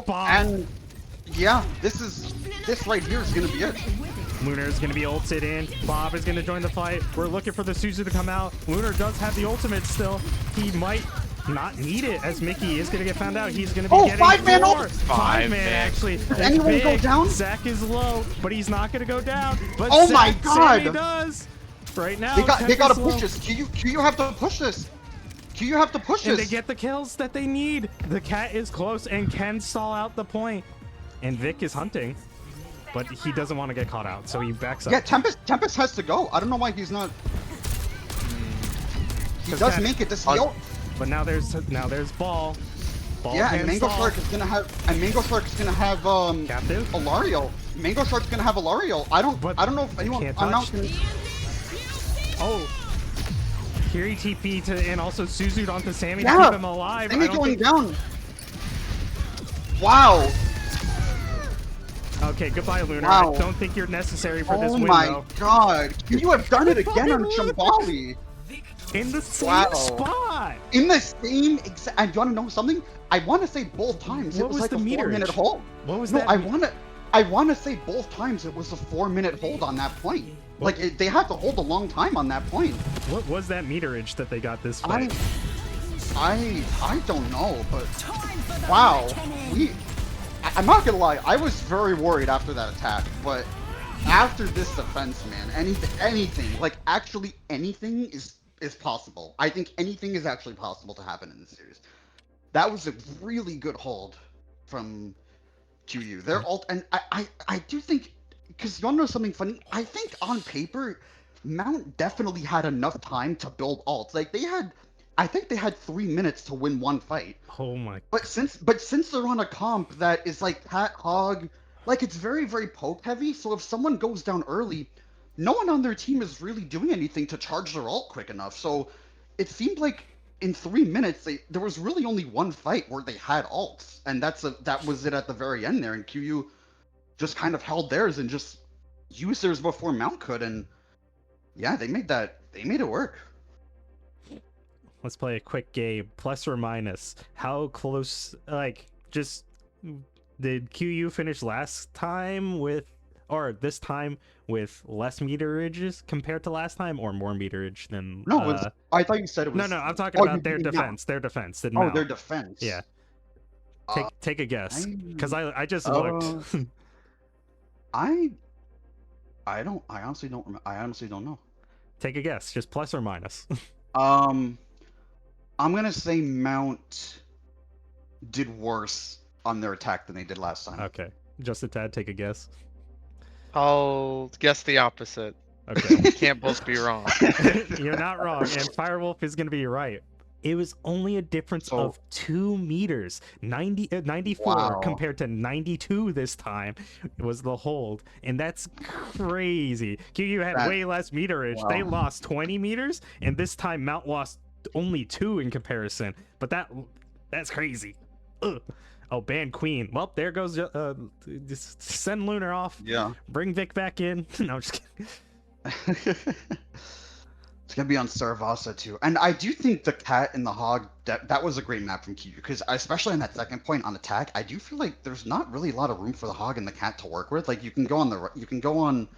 and yeah, this right here is gonna be it. Lunar is gonna be ulted in. Bob is gonna join the fight. We're looking for the Suzu to come out. Lunar does have the ultimate still. He might not need it, as Mickey is gonna get found out. He's gonna be getting 5-man more. ult! 5-man actually. Anyone go down? Zach is low, but he's not gonna go down. But oh my god! Sammy does. Right now, they gotta push this. QU have to push this. QU have to push this. And they get the kills that they need. The cat is close and can stall out the point. And Vic is hunting, but he doesn't want to get caught out, so he backs up. Yeah, Tempest has to go. I don't know why he's not. He does make it to steal. But now there's Ball. Yeah, and Mango Shark is gonna have Captive? Alario. Mango Shark's gonna have Alario. I don't know if anyone. I'm not. Oh. Kiri TP to, and also Suzu'd onto Sammy to keep him alive. Sammy going down. Wow. Okay, goodbye, Lunar. Wow. I don't think you're necessary for this Oh win, my though. god! You have done it again on Shambali! In the same Wow. spot! In the same exact. And you want to know something? I want to say both times What it was was like the a 4-minute meterage? hold. What was No, that? I want to say both times it was a 4-minute hold on that point. What? Like they had to hold a long time on that point. What was that meterage that they got this fight? I don't know, but wow, I'm not gonna lie, I was very worried after that attack, but after this defense, man, anything, like actually anything is possible. I think anything is actually possible to happen in this series. That was a really good hold from QU. Their ult, and I do think, because you wanna know something funny? I think on paper, Mount definitely had enough time to build ults. Like I think they had 3 minutes to win one fight. Oh my. But since they're on a comp that is like Cat Hog, like it's very poke heavy. So if someone goes down early, no one on their team is really doing anything to charge their ult quick enough. So it seemed like in 3 minutes there was really only one fight where they had ults, and that was it at the very end there. And QU just kind of held theirs and just used theirs before Mount could, and yeah, they made it work. Let's play a quick game. Plus or minus. How close, like, just did QU finish last time with, or this time with less meterages compared to last time, or more meterage than? No, I thought you said it was. No, I'm talking about their defense. Their defense. Did their defense. Yeah. Take a guess, because I just looked. I honestly don't know. Take a guess, just plus or minus. I'm gonna say Mount did worse on their attack than they did last time. Okay, just a tad. Take a guess. I'll guess the opposite. Okay, We can't both be wrong. you're not wrong, and Firewolf is gonna be right. It was only a difference of 2 meters. 94 Wow. compared to 92 this time was the hold, and that's crazy. QU had way less meterage. Wow. They lost 20 meters, and this time Mount lost only 2 in comparison. But that's crazy. Ugh. Oh, ban Queen. Well, there goes. Just send Lunar off. Yeah. Bring Vic back in. No, I'm just kidding. It's gonna be on Saravasa too, and I do think the Cat and the Hog that was a great map from QU, because especially on that second point on attack, I do feel like there's not really a lot of room for the Hog and the Cat to work with. Like you can go on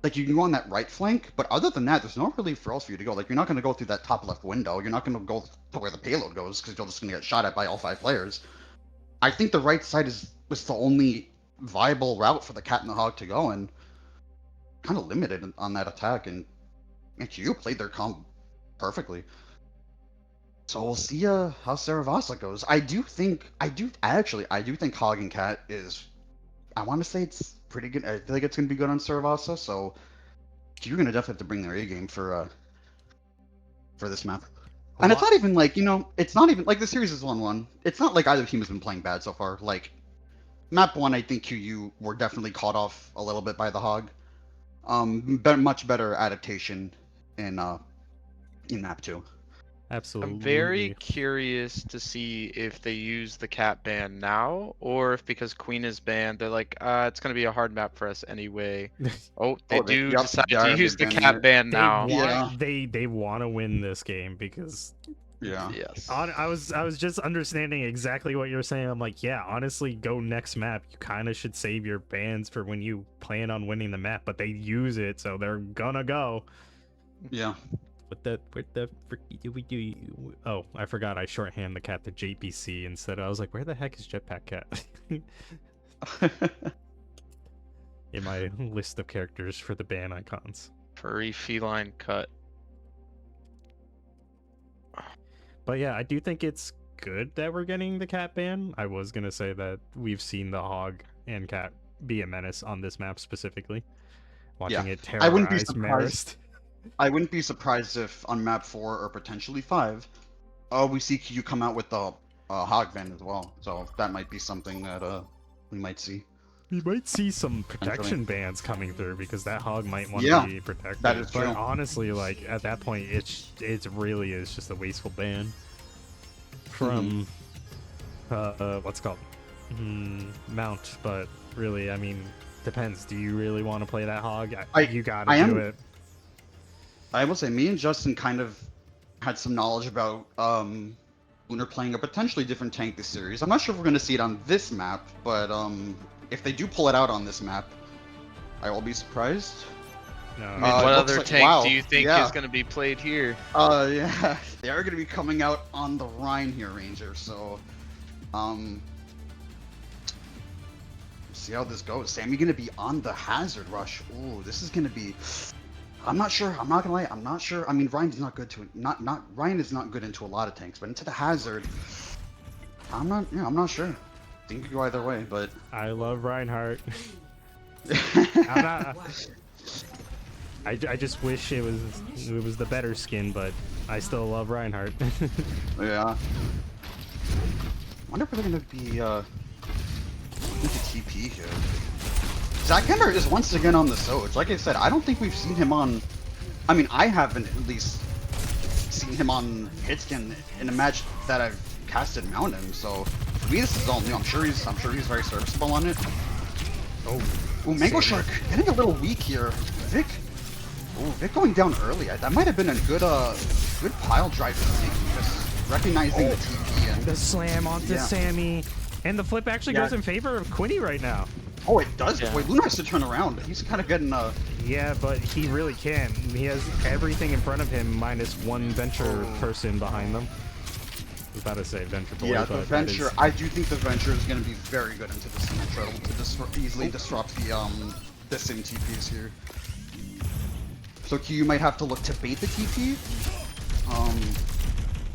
that right flank, but other than that, there's not really else for you to go. Like you're not gonna go through that top left window. You're not gonna go to where the payload goes, because you're just gonna get shot at by all 5 players. I think the right side was the only viable route for the Cat and the Hog to go, and kind of limited on that attack. And QU played their comp perfectly. So we'll see how Saravasa goes. I do think Hog and Cat is, I want to say it's pretty good. I feel like it's gonna be good on Saravasa. So you're gonna definitely have to bring their A game for this map. And it's not even like, it's not even like the series is 1-1. It's not like either team has been playing bad so far. Like map 1, I think QU were definitely caught off a little bit by the Hog. Much better adaptation in map 2. Absolutely. I'm very curious to see if they use the Cat ban now, or if because Queen is banned, they're like, it's gonna be a hard map for us anyway. Oh, they decide to use the Cat ban now. They want to win this game because. Yeah. Yes. I was just understanding exactly what you're saying. I'm like, yeah, honestly, go next map. You kind of should save your bans for when you plan on winning the map, but they use it, so they're gonna go. Yeah. What the frick do we do? Oh, I forgot I shorthand the Cat to JPC instead. I was like, where the heck is Jetpack Cat? In my list of characters for the ban icons. Furry feline cut. But yeah, I do think it's good that we're getting the Cat ban. I was gonna say that we've seen the Hog and Cat be a menace on this map specifically. Watching it terrorize I wouldn't be surprised. Marist. I wouldn't be surprised if on map 4 or potentially 5, we see QU come out with the Hog ban as well. So that might be something that we might see. We might see some protection bans coming through because that Hog might want to Yeah, be protected. that is true. But honestly, like at that point, it really is just a wasteful ban from what's it called Mount, but really, I mean, depends. Do you really want to play that hog? You gotta I do am- it. I will say, me and Justin kind of had some knowledge about Lunar playing a potentially different tank this series. I'm not sure if we're going to see it on this map, but if they do pull it out on this map, I will be surprised. No. I mean, it what looks other like- tank wow, do you think yeah. is going to be played here? Yeah, they are going to be coming out on the Rhine here, Ranger. So, see how this goes. Sammy going to be on the Hazard Rush. Ooh, this is going to be. I'm not sure. I'm not gonna lie. I'm not sure. I mean, Ryan's not good to Ryan is not good into a lot of tanks, but into the Hazard, I'm not. Yeah, I'm not sure. I think it could go either way, but I love Reinhardt. I'm not. I just wish it was the better skin, but I still love Reinhardt. yeah. Wonder if they're gonna be into TP here. Zach Hemmer is once again on the Soj. Like I said, I don't think we've seen him on. I mean, I haven't at least seen him on Hitskin in a match that I've casted Mount him. So for me, this is all new. I'm sure he's very serviceable on it. Oh, Mango Shark getting a little weak here. Vic. Oh, Vic going down early. That might have been a good pile drive for Vic, just recognizing the TP and The slam onto Sammy, and the flip actually goes in favor of Quinny right now. Oh, it does? Yeah. Wait, Luna has to turn around. He's kind of getting Yeah, but he really can't. He has everything in front of him minus one Venture person behind them. I was about to say Venture boy, yeah, but the Venture. I do think the Venture is going to be very good into the Symmetra to easily disrupt the Sim TPs here. So Q, you might have to look to bait the TP.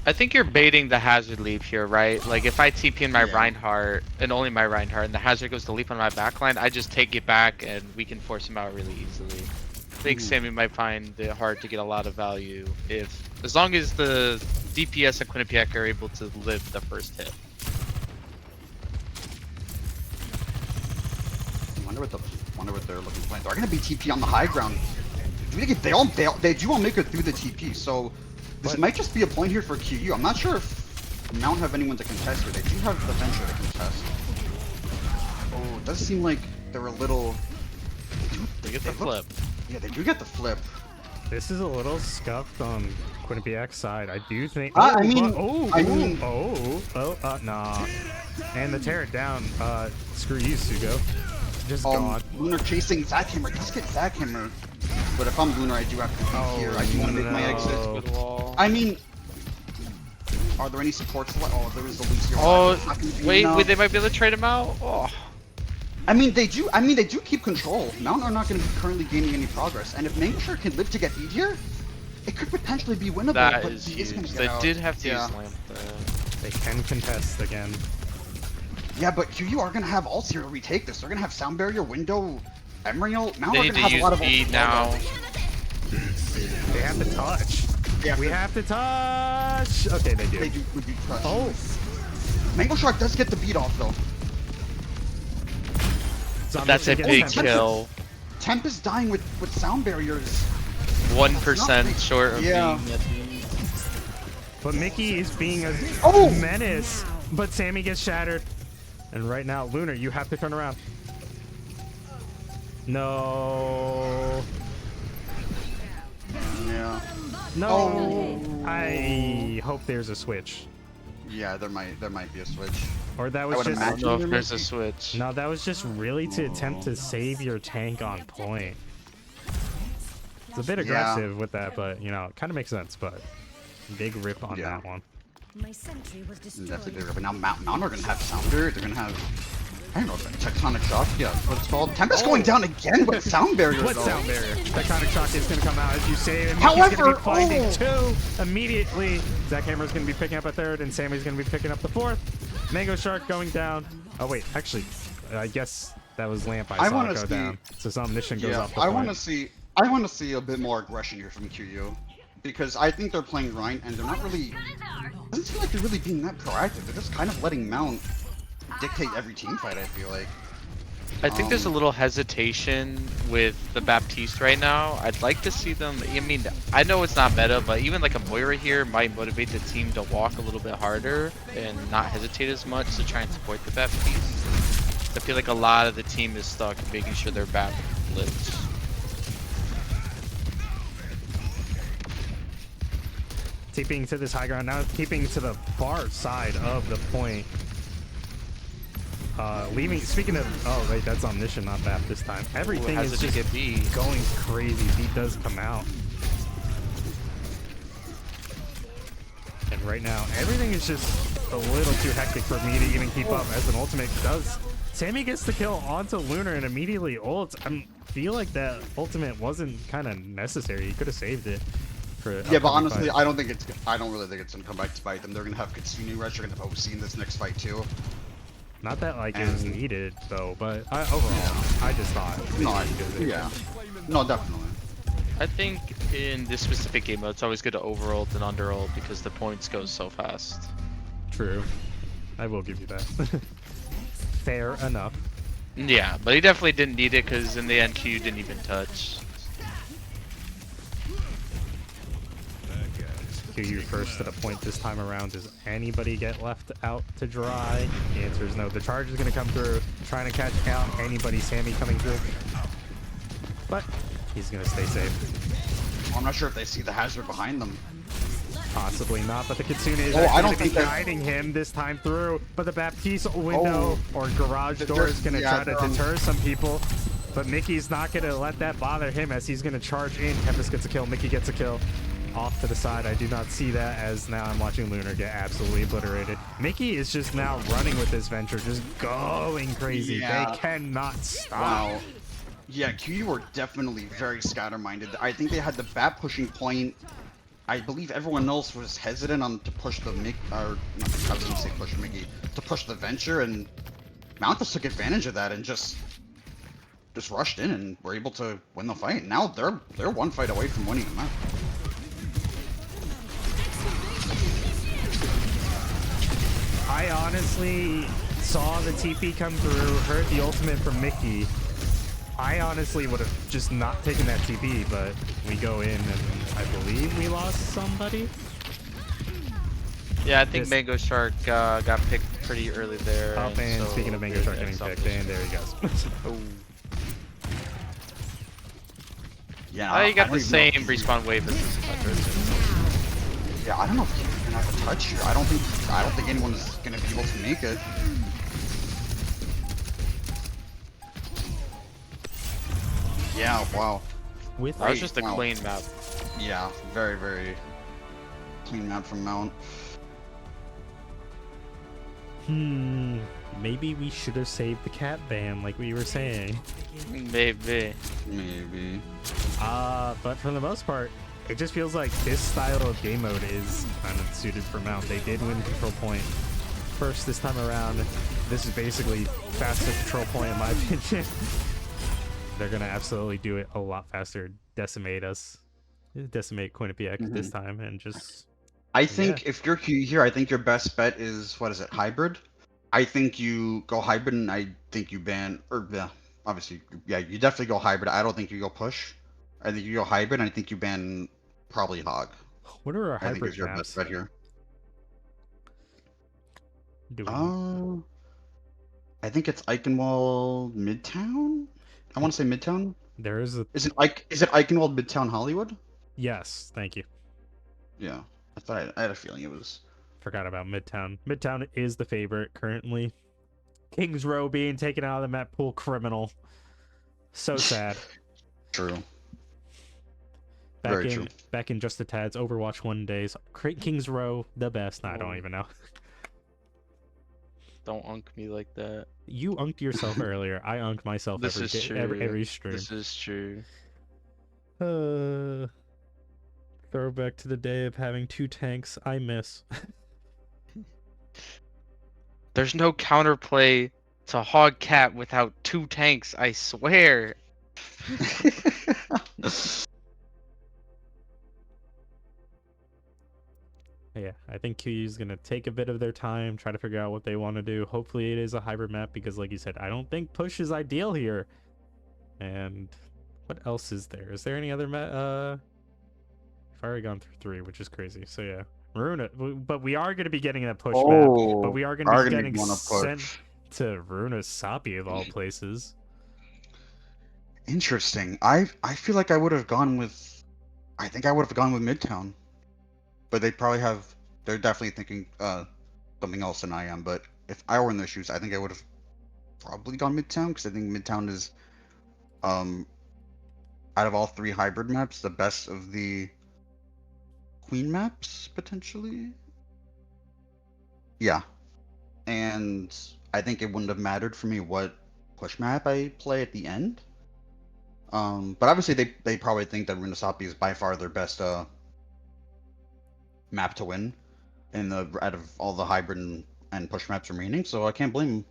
I think you're baiting the Hazard leap here, right? Like if I TP in my Yeah. Reinhardt, and only my Reinhardt, and the Hazard goes to leap on my backline, I just take it back and we can force him out really easily. I think Sammy might find it hard to get a lot of value as long as the DPS and Quinnipiac are able to live the first hit. I wonder what they're looking for. They're going to be TP on the high ground. They do all make it through the TP, so this might just be a point here for QU. I'm not sure if Mount have anyone to contest here. They do have the Venture to contest. Oh, it does seem like they're a little. They get the flip. Yeah, they do get the flip. This is a little scuffed on Quinnipiac's side. I do think. Nah. And the tear it down. Screw you, Sugo. Just gone. Lunar chasing Zackhammer. Just get Zackhammer. But if I'm Lunar, I do have to be here. I do want to make my exit. Good wall. I mean, are there any supports left? Oh, there is the Lucio. Oh, wait, they might be able to trade him out. Oh. I mean, they do keep control. Mount are not going to be currently gaining any progress. And if Manglesure can live to get feed here, it could potentially be winnable. That but is he is huge. gonna get They out. did have to Yeah. use Lamp there. They can contest again. Yeah, but QU are going to have ults here to retake this. They're going to have Sound Barrier, Window, Emerald. Mount They are need going to to have a lot of use ults. E now. They have to touch. We have to touch. Okay, they do. They do touch. Oh, Mango Shark does get the beat off though. That's a Zombie big gets kill. Temp is dying with sound barriers. 1% short of Yeah. being at the... But Mickey is being a Oh! menace. But Sammy gets shattered. And right now, Lunar, you have to turn around. No. Yeah. No. Oh. I hope there's a switch. Yeah, there might be a switch. Or that I was would just... I don't know if Imagine there's a switch. No, that was just really to attempt to save your tank on point. It's a bit aggressive with that, but, you know, it kind of makes sense, but big rip on Yeah. that one. My sentry was destroyed. That's a big but now Mount are gonna have Sounder, they're gonna have I don't know, Tectonic Shock, yeah, that's what it's called. Tempest going down again with Sound Barrier What though. sound barrier? Tectonic Shock is going to come out, as you say, and Mickey's going to However, be finding two immediately. Zackhammer's going to be picking up a third, and Sammy's going to be picking up the fourth. Mango Shark going down. Oh, wait, actually, I guess that was Lamp I saw wanna go see- down. So some mission goes Yeah, off the I point. wanna see a bit more aggression here from QU. Because I think they're playing Rhine and they're not really doesn't seem like they're really being that proactive. They're just kind of letting Mount dictate every team fight, I feel like. I think there's a little hesitation with the Baptiste right now. I'd like to see them. I mean, I know it's not meta, but even like a Moira here might motivate the team to walk a little bit harder and not hesitate as much to try and support the Baptiste. I feel like a lot of the team is stuck making sure their Bap lives. TPing to this high ground now, keeping to the far side of the point. Leaving. Speaking of, oh wait, that's Omniscient, not Bap this time. Everything is just get B. going crazy. B does come out, and right now everything is just a little too hectic for me to even keep up. As an ultimate does, Sammy gets the kill onto Lunar and immediately ults. I feel like that ultimate wasn't kind of necessary. He could have saved it. Yeah, but honestly, fight. I don't really think it's gonna come back to bite them. They're gonna have Kitsune Rush. They're gonna have OC in this next fight too. Not that like it was needed though, but overall, I just thought. No, definitely. I think in this specific game, it's always good to over-ult and under-ult because the points go so fast. True, I will give you that. Fair enough. Yeah, but he definitely didn't need it because in the end, Q didn't even touch. You first to the point this time around. Does anybody get left out to dry? The answer is no. The charge is going to come through, trying to catch out anybody. Sammy coming through, but he's going to stay safe. I'm not sure if they see the hazard behind them. Possibly not, but the Kitsune is I don't think guiding him this time through. But the Baptiste window or garage door is going to try to deter some people. But Mickey's not going to let that bother him as he's going to charge in. Tempest gets a kill. Mickey gets a kill. Off to the side. I do not see that as now I'm watching Lunar get absolutely obliterated. Mickey is just now running with this venture, just going crazy. Yeah. They cannot stop. Wow. Yeah, QU were definitely very scatter-minded. I think they had the Bat pushing point. I believe everyone else was hesitant on to push the Mickey, or I was going to say push Mickey, to push the venture, and Mountas took advantage of that and just rushed in and were able to win the fight. Now they're one fight away from winning the map. I honestly saw the TP come through, heard the ultimate from Mickey. I honestly would have just not taken that TP, but we go in and I believe we lost somebody. Yeah, I think Mango Shark got picked pretty early there. Up and so speaking of Mango Shark getting picked, and there he goes. Oh. Yeah, you got the same respawn wave as this person. Yeah, I don't know if he's gonna have a touch here. I don't think anyone's gonna be able to make it. Yeah, wow. That was just a clean map. Yeah, very, very clean map from Mount. Maybe we should have saved the cat ban like we were saying. Maybe. But for the most part, it just feels like this style of game mode is kind of suited for Mount. They did win control point first this time around. This is basically faster control point in my opinion. They're gonna absolutely do it a lot faster, decimate QUINNIPIAC this time, and just. I think if you're here, I think your best bet is hybrid. I think you go hybrid, and I think you ban, or yeah, obviously, yeah, you definitely go hybrid. I don't think you go push. I think you go hybrid, and I think you ban probably Hog. What are our hybrid I think is your maps? best bet here. I think it's Eichenwald Midtown. I want to say Midtown. There is a. Is it Eichenwald Midtown Hollywood? Yes, thank you. Yeah, I had a feeling it was. Forgot about Midtown. Midtown is the favorite currently. Kings Row being taken out of the map pool, criminal. So sad. True. Back in just a tad's Overwatch 1 days. Kings Row, the best. I don't even know. Don't unk me like that. You unked yourself earlier. I unk myself every stream. This is true. Throwback to the day of having 2 tanks. I miss. There's no counterplay to Hog Cat without 2 tanks, I swear. Yeah, I think QU is going to take a bit of their time, try to figure out what they want to do. Hopefully it is a hybrid map because like you said, I don't think push is ideal here. And What else is there? Is there any other I've already gone through 3, which is crazy. So yeah, Runa. But we are going to be getting that push map. But we are going to be getting sent to Runa Sapi of all places. Interesting. I feel like I would have gone with. I think I would have gone with Midtown, but they probably have. They're definitely thinking something else than I am. But if I were in their shoes, I think I would have probably gone Midtown because I think Midtown is, out of all 3 hybrid maps, the best of the Queen maps potentially. Yeah, and I think it wouldn't have mattered for me what push map I play at the end. But obviously they probably think that Runasapi is by far their best map to win out of all the hybrid and push maps remaining, so I can't blame them.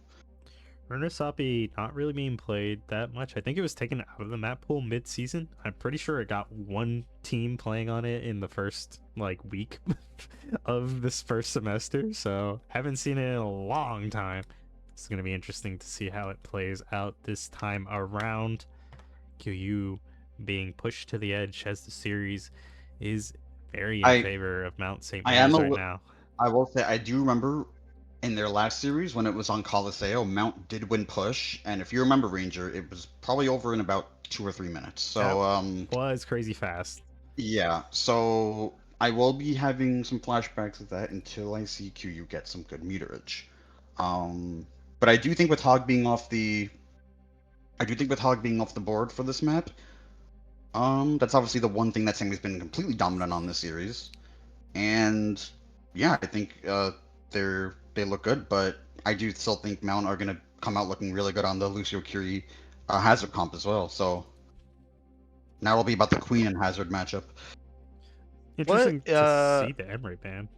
Runasapi not really being played that much. I think it was taken out of the map pool mid-season. I'm pretty sure it got 1 team playing on it in the first week of this first semester, so haven't seen it in a long time. It's going to be interesting to see how it plays out this time around. QU being pushed to the edge as the series is very in favor of Mount St. Mary's right now. I will say, I do remember in their last series when it was on Coliseo, Mount did win push, and if you remember Ranger, it was probably over in about 2 or 3 minutes. So was crazy fast. Yeah, so I will be having some flashbacks of that until I see QU get some good meterage. But I do think with Hog being off the board for this map, that's obviously the one thing that Sammy's been completely dominant on this series. And yeah, I think they look good, but I do still think Mount are gonna come out looking really good on the Lucio Curie Hazard comp as well. So now it'll be about the Queen and Hazard matchup. Interesting to see the Emery ban.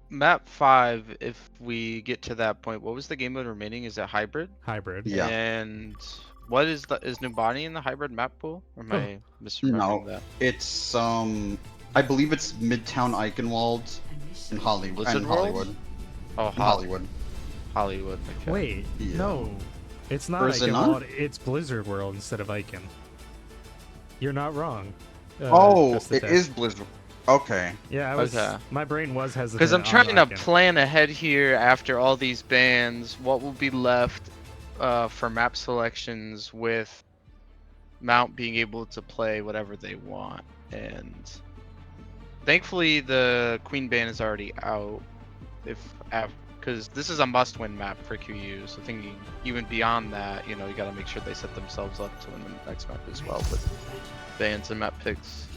Map 5, if we get to that point, what was the game mode remaining? Is it hybrid? Hybrid. Yeah. And what is Nubani in the hybrid map pool? Or am I misremembering that? It's I believe it's Midtown Eichenwald and Hollywood. Oh, Hollywood. Hollywood. Okay. Wait, Yeah. no, it's not Or is it Eichenwald. not? It's Blizzard World instead of Icon. You're not wrong. It is Blizzard. Okay. Yeah, my brain was hesitant. Because I'm trying to Icon. plan ahead here after all these bans. What will be left for map selections with Mount being able to play whatever they want? And thankfully, the Queen ban is already out. Because this is a must-win map for QU. So thinking even beyond that, you got to make sure they set themselves up to win the next map as well with bans and map picks.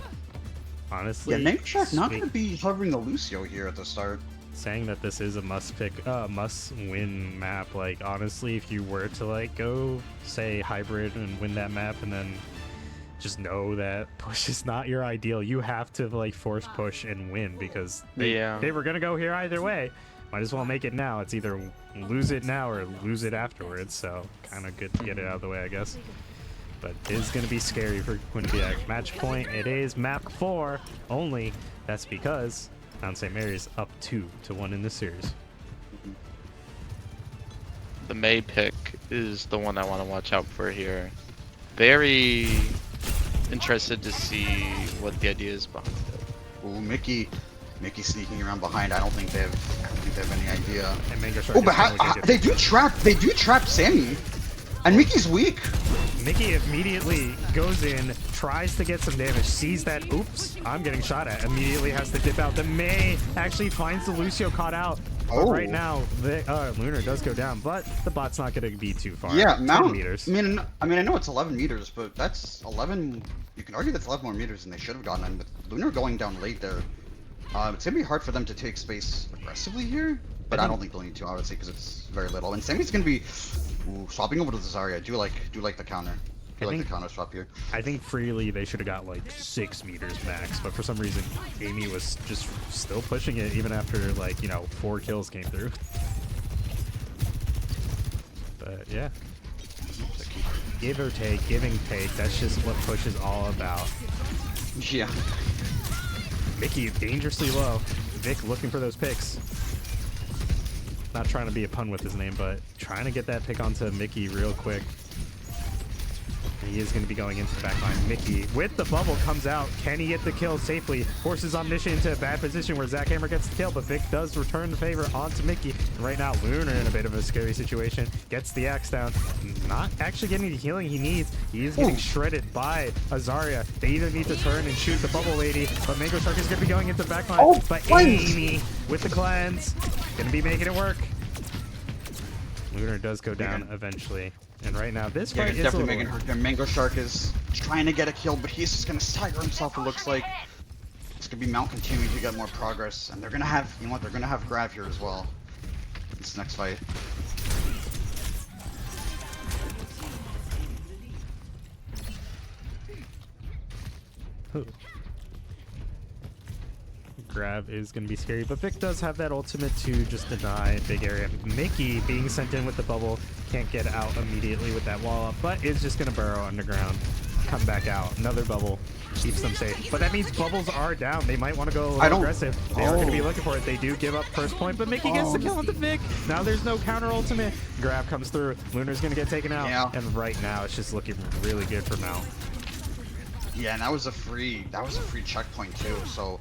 Honestly, Yeah, MAAC not going to be hovering the Lucio here at the start. saying that this is a must-win map. Honestly, if you were to go say hybrid and win that map, and then just know that push is not your ideal, you have to force push and win, because they were gonna go here either way. Might as well make it now. It's either lose it now or lose it afterwards. So kind of good to get it out of the way, I guess. But it is going to be scary for QUINNIPIAC. Match point, it is map 4 only. That's because Mount St. Mary's up 2-1 in this series. The May pick is the one I want to watch out for here. Very interested to see what the idea is behind it. Ooh, Mickey sneaking around behind. I don't think they have any idea. And Oh, but they do trap Sammy, and Mickey's weak. Mickey immediately goes in, tries to get some damage, sees that, oops, I'm getting shot at, immediately has to dip out. The May actually finds the Lucio caught out. But right now, the Lunar does go down, but the bot's not going to be too far. Yeah, 10 meters. I mean, I know it's 11 meters, but that's 11. You can argue that's 11 more meters than they should have gotten. And with Lunar going down late there, it's gonna be hard for them to take space aggressively here. But I don't think they'll need to, obviously, because it's very little. And Sammy's gonna be swapping over to the Zarya. I do like the counter. I like the counter swap here. I think freely they should have got 6 meters max, but for some reason Amy was just still pushing it even after 4 kills came through. But yeah, give or take, giving take. That's just what push is all about. Yeah. Mickey dangerously low. Vic looking for those picks. Not trying to be a pun with his name, but trying to get that pick onto Mickey real quick. He is going to be going into the back line. Mickey with the bubble comes out. Can he get the kill safely? Forces Omniscient into a bad position where Zach Hammer gets the kill, but Vic does return the favor onto Mickey. And right now, Lunar in a bit of a scary situation. Gets the axe down. Not actually getting the healing he needs. He is getting shredded by Azaria. They either need to turn and shoot the bubble lady, but Mango Shark is going to be going into the back line. But Amy with the cleanse. Going to be making it work. Lunar does go down eventually. And right now, this fight is definitely a making her. Mango Shark is trying to get a kill, but he's just gonna stagger himself. It looks like it's gonna be Mount continuing to get more progress, and they're gonna have, you know what? They're gonna have Grav here as well. This next fight. Grab is going to be scary, but Vic does have that ultimate to just deny big area. Mickey being sent in with the bubble can't get out immediately with that wall up, but is just going to burrow underground, come back out. Another bubble keeps them safe, but that means bubbles are down. They might want to go a little aggressive. They are going to be looking for it. They do give up first point, but Mickey gets the kill on the Vic. Now there's no counter ultimate. Grab comes through. Lunar's going to get taken out, and right now it's just looking really good for Mount. Yeah, and that was a free checkpoint too. So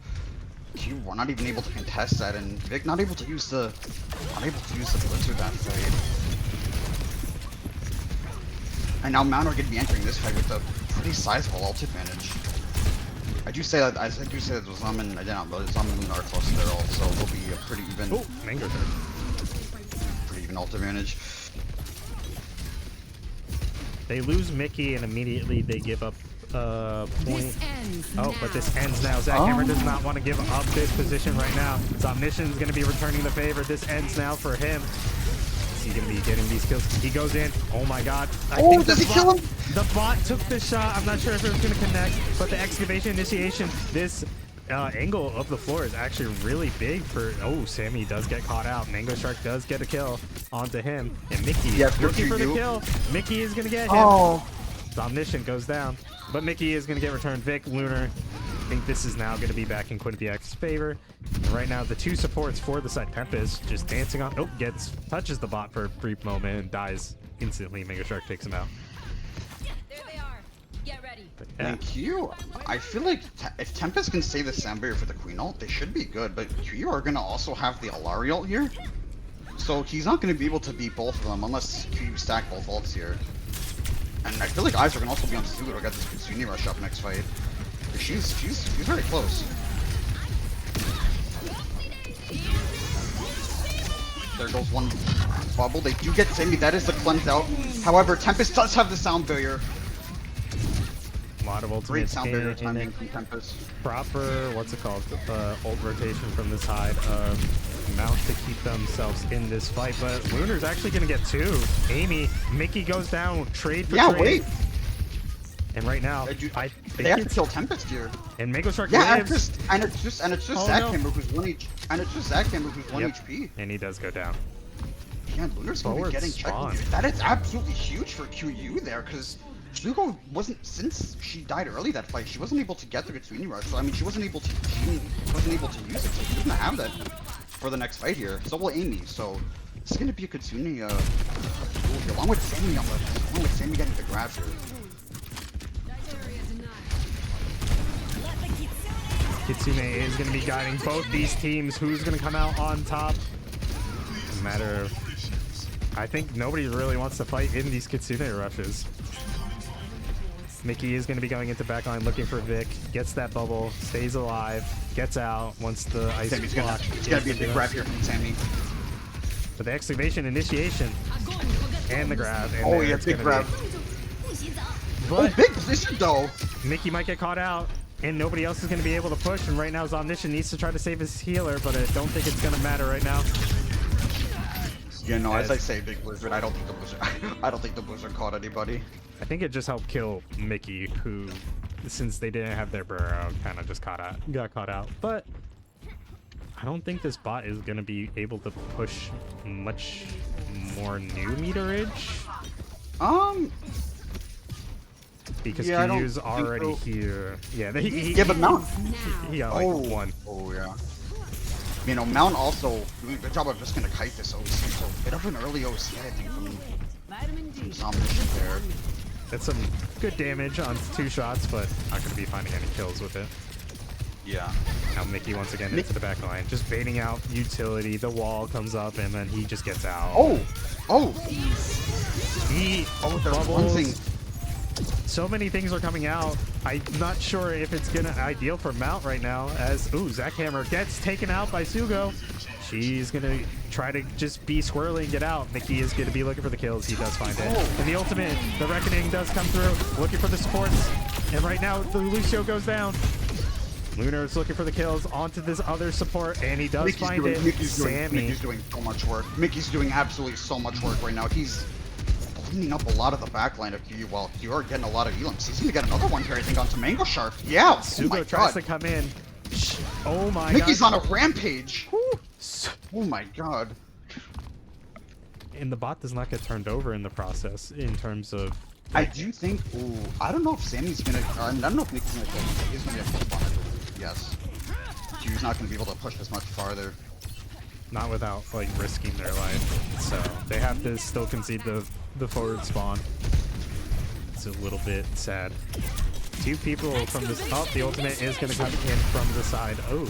you were not even able to contest that, and Vic not able to use the blitzer that fight. And now Mount are going to be entering this fight with a pretty sizable ult advantage. I do say that Zom and Lunar are close to their ult, so it'll be a pretty even. Oh, Mango there. Pretty even ult advantage. They lose Mickey, and immediately they give up point. But this ends now. Zach Hammer does not want to give up this position right now. Omniscient's going to be returning the favor. This ends now for him. Is he going to be getting these kills? He goes in. Oh my god. I think does he kill him? The bot took the shot. I'm not sure if it was going to connect, but the excavation initiation, this angle of the floor is actually really big for... Oh, Sammy does get caught out. Mango Shark does get a kill onto him. And Mickey looking for the kill. Mickey is going to get him. Omniscient goes down. But Mickey is going to get returned. Vic, Lunar. I think this is now going to be back in QUINNIPIAC's favor. And right now, the two supports for the side, Tempest, just dancing on... Oh, touches the bot for a brief moment and dies instantly. Mango Shark takes him out. There they are. Get ready. But, yeah. And Q, I feel like if Tempest can save the Sound Barrier for the Queen ult, they should be good. But Q are going to also have the Alari ult here. So he's not going to be able to beat both of them unless Q stack both ults here. And I feel like Isaac can also be on Sulu to get this Kitsune rush up next fight. She's very close. There goes one bubble. They do get Sammy. That is the cleanse out. However, Tempest does have the sound barrier. A lot of ultimates. Great sound barrier timing from Tempest. Proper, what's it called? Ult rotation from the side of Mount to keep themselves in this fight. But Lunar's actually going to get two. Amy, Mickey goes down. Trade for trade. Wait. And right now, I think they have to kill Tempest here. And Mango Shark lives. lives. And it's just Zach Hammer who's 1 HP. And it's just Zach Hammer who's 1 HP. And he does go down. Yeah, Lunar's gonna be getting checked. That is absolutely huge for QU there, because Zuko wasn't, since she died early that fight, she wasn't able to get the Kitsune rush. So I mean, she wasn't able to use it. So she doesn't have that for the next fight here. So will Amy. So this is gonna be a Kitsune duel here, along with Sammy getting the grab here. Kitsune is going to be guiding both these teams. Who's going to come out on top? It's a matter of... I think nobody really wants to fight in these Kitsune rushes. Mickey is going to be going into backline looking for Vic. Gets that bubble. Stays alive. Gets out once the ice block. It's going to be a big grab here from Sammy. But the excavation initiation. And the grab. And big grab. But big position though. Mickey might get caught out. And nobody else is going to be able to push, and right now Omniscient needs to try to save his healer, but I don't think it's going to matter right now. Yeah, no, as I say, Big Blizzard, I don't think the Blizzard caught anybody. I think it just helped kill Mickey, who, since they didn't have their burrow, kind of just got caught out. But I don't think this bot is going to be able to push much more new meterage. Because QU's already here. Yeah, but Mount. He got like one. Oh yeah. You know, Mount also doing a good job of just gonna kite this OC. So a bit of an early OC, I think, from Omniscient there. That's some good damage on 2 shots, but not going to be finding any kills with it. Yeah. Now Mickey once again into the back line, just baiting out utility. The wall comes up and then he just gets out. Oh! Oh! He There's one thing. bubbles. So many things are coming out. I'm not sure if it's gonna ideal for Mount right now. As Zach Hammer gets taken out by Sugo. She's gonna try to just be squirrely and get out. Mickey is gonna be looking for the kills. He does find it. And the ultimate, the reckoning does come through. Looking for the supports. And right now the Lucio goes down. Lunar is looking for the kills onto this other support, and he does find it. Mickey's doing so much work. Mickey's doing absolutely so much work right now. He's cleaning up a lot of the backline of QU while you are getting a lot of elims. He's gonna get another one here, I think, onto Mango Shark. Yeah. Sugo tries to come in. Oh my god. Mickey's on a rampage. Oh my god. And the bot does not get turned over in the process in terms of. I do think. Ooh, I don't know if Sammy's gonna. I don't know if Mickey's gonna kill. He's gonna be a full spawn, I believe. Yes. QU's not gonna be able to push this much farther. Not without like risking their life. So they have to still concede the forward spawn. It's a little bit sad. 2 people from this. Oh, the ultimate is gonna come in from the side. Oh.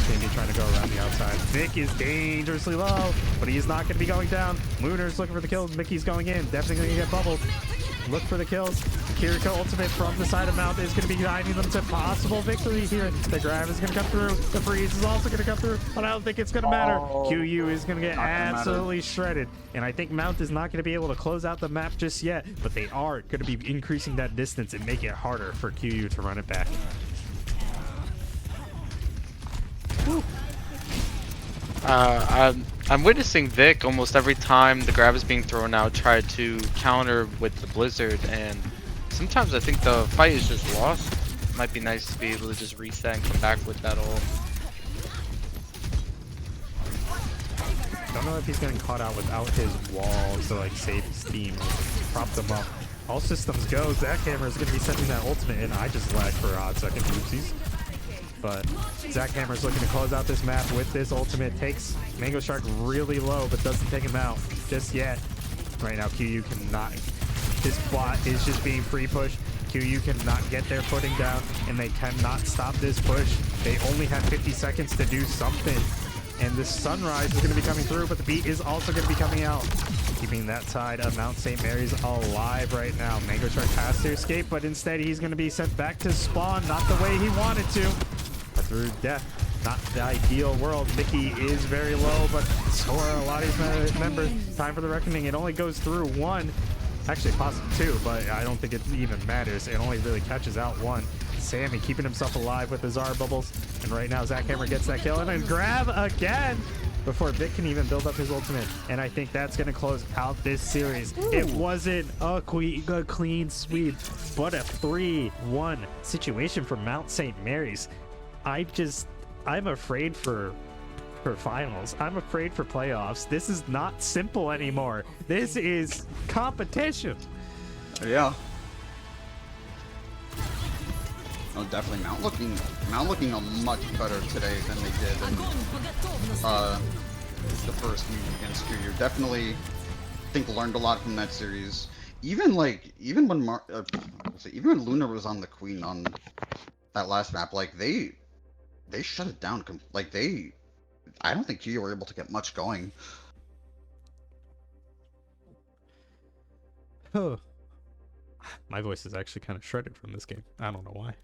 Maybe trying to go around the outside. Vic is dangerously low, but he's not going to be going down. Luner's looking for the kills. Mickey's going in. Definitely going to get bubbled. Look for the kills. Kiriko ultimate from the side of Mount is going to be guiding them to possible victory here. The grab is going to come through. The freeze is also going to come through, but I don't think it's going to matter. QU is going to get absolutely shredded, and I think Mount is not going to be able to close out the map just yet, but they are going to be increasing that distance and make it harder for QU to run it back. I'm witnessing Vic almost every time the grab is being thrown out try to counter with the blizzard, and sometimes I think the fight is just lost. It might be nice to be able to just reset and come back with that ult. Don't know if he's getting caught out without his wall to like save his team, prop them up. All systems go. Zach Hammer is going to be sending that ultimate in. I just lagged for a hot second. Oopsies. But Zach Hammer's looking to close out this map with this ultimate. Takes Mango Shark really low, but doesn't take him out just yet. Right now, QU cannot. This bot is just being free pushed. QU cannot get their footing down, and they cannot stop this push. They only have 50 seconds to do something. And this sunrise is going to be coming through, but the beat is also going to be coming out. Keeping that side of Mount St. Mary's alive right now. Mango Shark has to escape, but instead he's going to be sent back to spawn, not the way he wanted to. But through death, not the ideal world. Mickey is very low, but so are a lot of his members. Time for the reckoning. It only goes through 1. Actually, possibly 2, but I don't think it even matters. It only really catches out 1. Sammy keeping himself alive with his R bubbles. And right now, Zach Hammer gets that kill and then grab again before Vic can even build up his ultimate. And I think that's going to close out this series. Ooh. It wasn't a clean sweep, but a 3-1 situation for Mount St. Mary's. I'm afraid for finals. I'm afraid for playoffs. This is not simple anymore. This is competition. Yeah. Oh, definitely Mount looking a much better today than they did in the first meeting against QU. Definitely, I think learned a lot from that series. Even when Luna was on the Queen on that last map, like they shut it down. I don't think QU were able to get much going. Oh. My voice is actually kind of shredded from this game. I don't know why.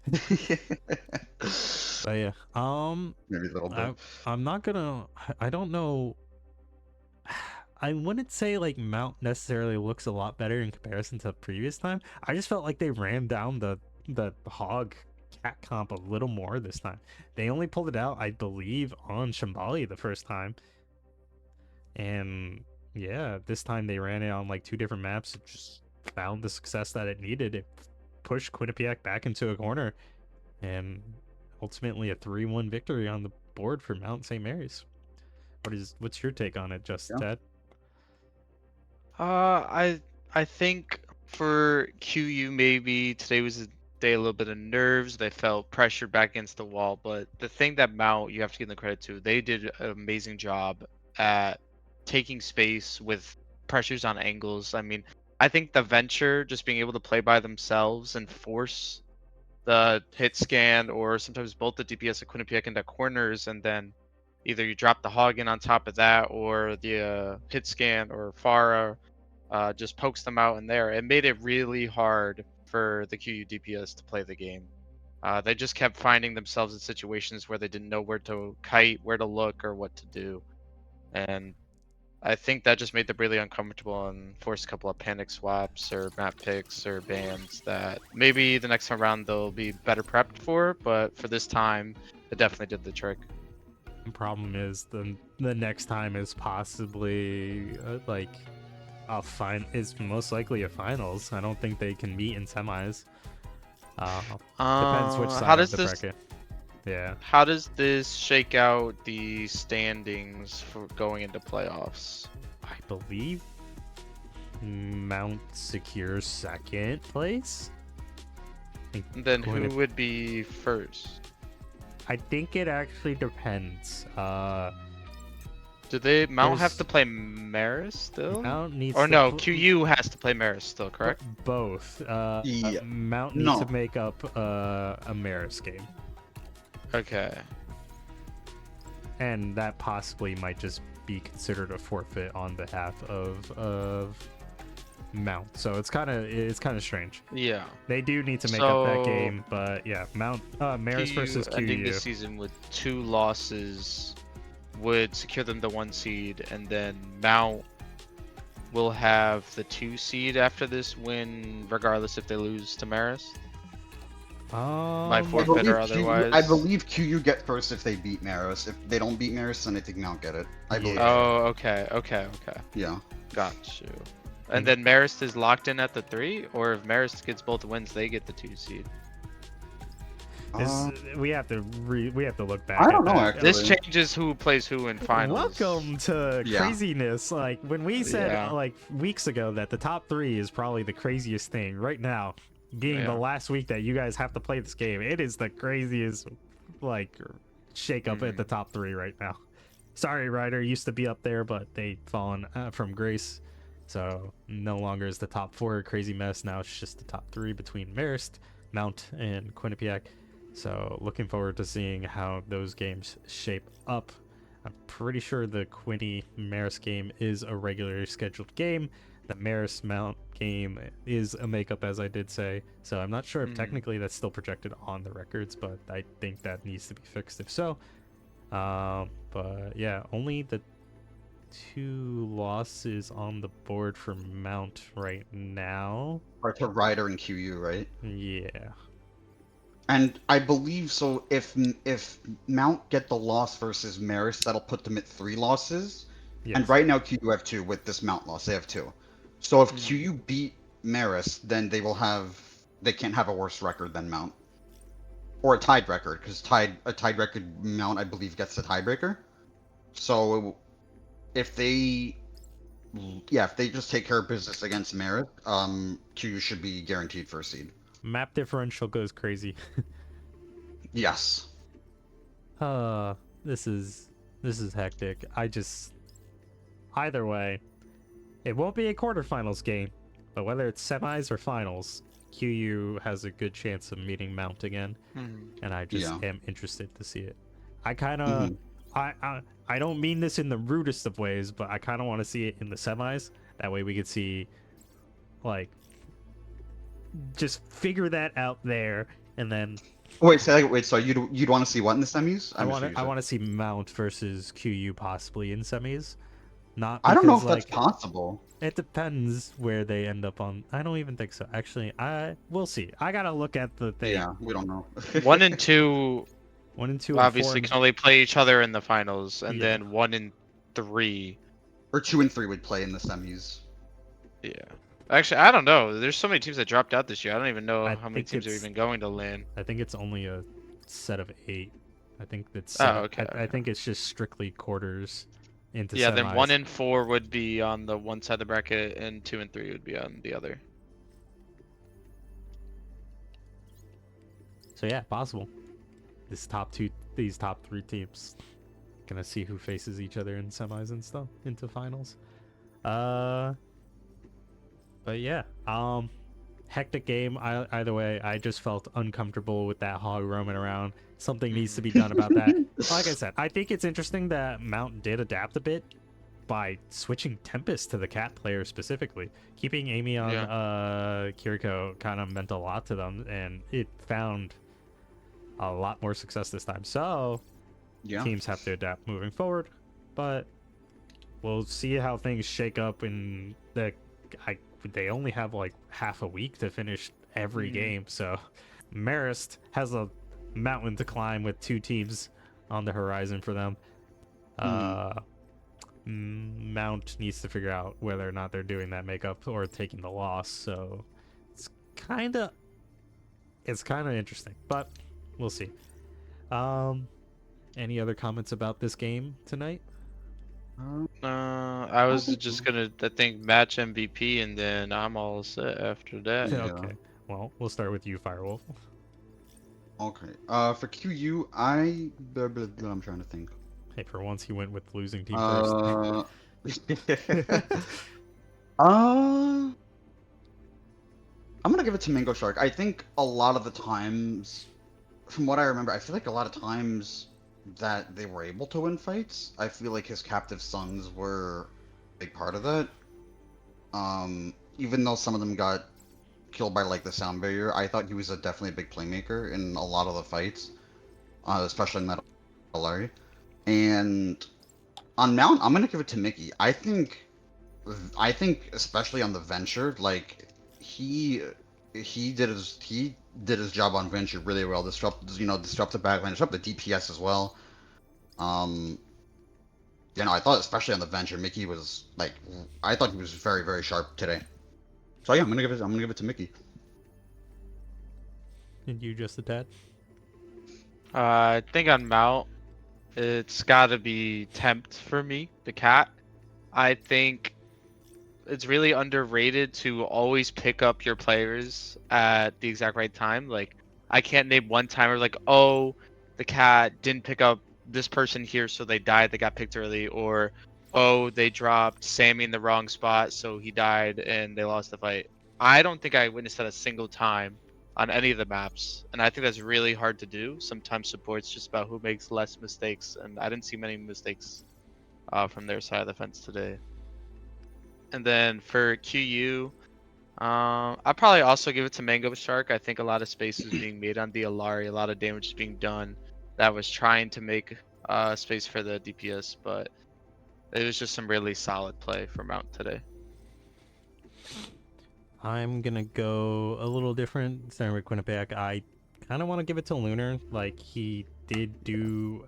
But yeah, maybe a little bit. I'm not gonna. I don't know. I wouldn't say like Mount necessarily looks a lot better in comparison to previous time. I just felt like they ran down the hog cat comp a little more this time. They only pulled it out, I believe, on Shambali the first time, and yeah, this time they ran it on like 2 different maps. It just found the success that it needed. It pushed QUINNIPIAC back into a corner, and ultimately a 3-1 victory on the board for Mount St. Mary's. What's your take on it, Ted? I think for QU maybe today was a day a little bit of nerves. They felt pressured back against the wall, but the thing that Mount, you have to give them credit to, they did an amazing job at taking space with pressures on angles. I mean, I think the Venture just being able to play by themselves and force the hit scan or sometimes both the DPS and Quinnipiac into corners, and then either you drop the hog in on top of that or the hit scan or Pharah just pokes them out in there. It made it really hard for the QU DPS to play the game. They just kept finding themselves in situations where they didn't know where to kite, where to look, or what to do. And I think that just made them really uncomfortable and forced a couple of panic swaps or map picks or bans that maybe the next time around they'll be better prepped for, but for this time, it definitely did the trick. The problem is the next time is possibly like is most likely a finals. I don't think they can meet in semis. Depends which side how of does the this bracket. Yeah. how does this shake out the standings for going into playoffs? I believe Mount secures second place. Then who would be first? I think it actually depends. Do they Mount have There's- to play Maris still? Mount needs Or to no, pl- QU has to play Maris still, correct? both. Yeah. Mount needs No. to make up a Maris game, Okay. and that possibly might just be considered a forfeit on behalf of Mount. So it's kind of strange. Yeah. They do need to make up that So- game, but yeah, Maris versus ending QU. this season with 2 losses would secure them the 1 seed, and then Mount will have the 2 seed after this win, regardless if they lose to Maris. My I forfeit believe, or QU, otherwise. I believe QU get first if they beat Maris. If they don't beat Maris, then I think Mount get it. I believe. Yeah. Oh, okay. Yeah. Got you. And then Marist is locked in at the 3, or if Marist gets both wins, they get the 2 seed. We have to look back. I at don't know, that. actually. This changes who plays who in finals. Welcome to Yeah. craziness. Like when we said Yeah. like weeks ago that the top 3 is probably the craziest thing. Right now, being the Yeah. last week that you guys have to play this game, it is the craziest like shake up at the top 3 right now. Sorry, Ryder used to be up there, but they fallen from grace. So no longer is the top 4 a crazy mess. Now it's just the top 3 between Marist, Mount, and Quinnipiac. So looking forward to seeing how those games shape up. I'm pretty sure the Quinny Marist game is a regularly scheduled game. The Marist Mount game is a makeup, as I did say. So I'm not sure if technically that's still projected on the records, but I think that needs to be fixed if so. But yeah, only the 2 losses on the board for Mount right now. Or to Ryder and QU, right? Yeah. And I believe so. If Mount get the loss versus Maris, that'll put them at 3 losses. Yes. And right now QU have 2 with this Mount loss. They have 2. So if QU beat Maris, then they can't have a worse record than Mount, or a tied record, because a tied record Mount I believe gets the tiebreaker. So if they just take care of business against Maris, QU should be guaranteed first seed. Map differential goes crazy. Yes. This is hectic. Either way, it won't be a quarterfinals game, but whether it's semis or finals, QU has a good chance of meeting Mount again, and I just am interested to see it. I kind of, I don't mean this in the rudest of ways, but I kind of want to see it in the semis. That way we could see, like, just figure that out there, and then Wait, so you'd want to see what in the semis? I want to see Mount versus QU possibly in semis. Not I don't know because, if that's like, possible. it depends where they end up on. I don't even think so. Actually, we'll see. I gotta look at the thing. Yeah, we don't know. 1 and 2 1 and 2 obviously and can 4. only play each other in the finals, and Yeah. then 1 and 3. Or 2 and 3 would play in the semis. Yeah. Actually, I don't know. There's so many teams that dropped out this year. I don't even know I how many think teams are it's- even going to LAN. I think it's only a set of 8. I think it's. Okay, I think it's just strictly quarters into. Yeah, then semis. 1 and 4 would be on the one side of the bracket, and 2 and 3 would be on the other. So yeah, possible. These top 3 teams. Gonna see who faces each other in semis and stuff into finals. But yeah, hectic game. Either way, I just felt uncomfortable with that hog roaming around. Something needs to be done about that. Like I said, I think it's interesting that Mount did adapt a bit by switching Tempest to the cat player specifically. Keeping Amy on Kiriko kind of meant a lot to them, and it found a lot more success this time. So teams have to adapt moving forward, but we'll see how things shake up in they only have like half a week to finish every game, so Marist has a mountain to climb with 2 teams on the horizon for them. Mount needs to figure out whether or not they're doing that makeup or taking the loss, so it's kind of interesting, but we'll see. Any other comments about this game tonight? I was just gonna, I think, match MVP, and then I'm all set after that. Yeah. Okay, well, we'll start with you, Firewolf. Okay. For QU, I'm trying to think. Hey, for once he went with losing team first. I'm gonna give it to Mango Shark. I think a lot of the times, from what I remember, I feel like a lot of times that they were able to win fights, I feel like his captive sons were a big part of that. Even though some of them got killed by like the sound barrier, I thought he was definitely a big playmaker in a lot of the fights, especially in that Alari. And on Mount, I'm gonna give it to Mickey. I think especially on the Venture, like he did his job on Venture really well. Disrupt the backline, disrupt the DPS as well. I thought especially on the Venture, Mickey was like, I thought he was very, very sharp today. So yeah, I'm gonna give it to Mickey. And you, just a tad? I think on Mount, it's gotta be Tempt for me, the cat. I think it's really underrated to always pick up your players at the exact right time. Like, I can't name one time where like, oh, the cat didn't pick up this person here, so they died, they got picked early, or oh, they dropped Sammy in the wrong spot, so he died and they lost the fight. I don't think I witnessed that a single time on any of the maps, and I think that's really hard to do. Sometimes support's just about who makes less mistakes, and I didn't see many mistakes from their side of the fence today. And then for QU, I'll probably also give it to Mango Shark. I think a lot of space was being made on the Alari, a lot of damage is being done. That was trying to make space for the DPS, but it was just some really solid play from Mount today. I'm gonna go a little different, starting with Quinnipiac. I kind of want to give it to Lunar. Like, he did do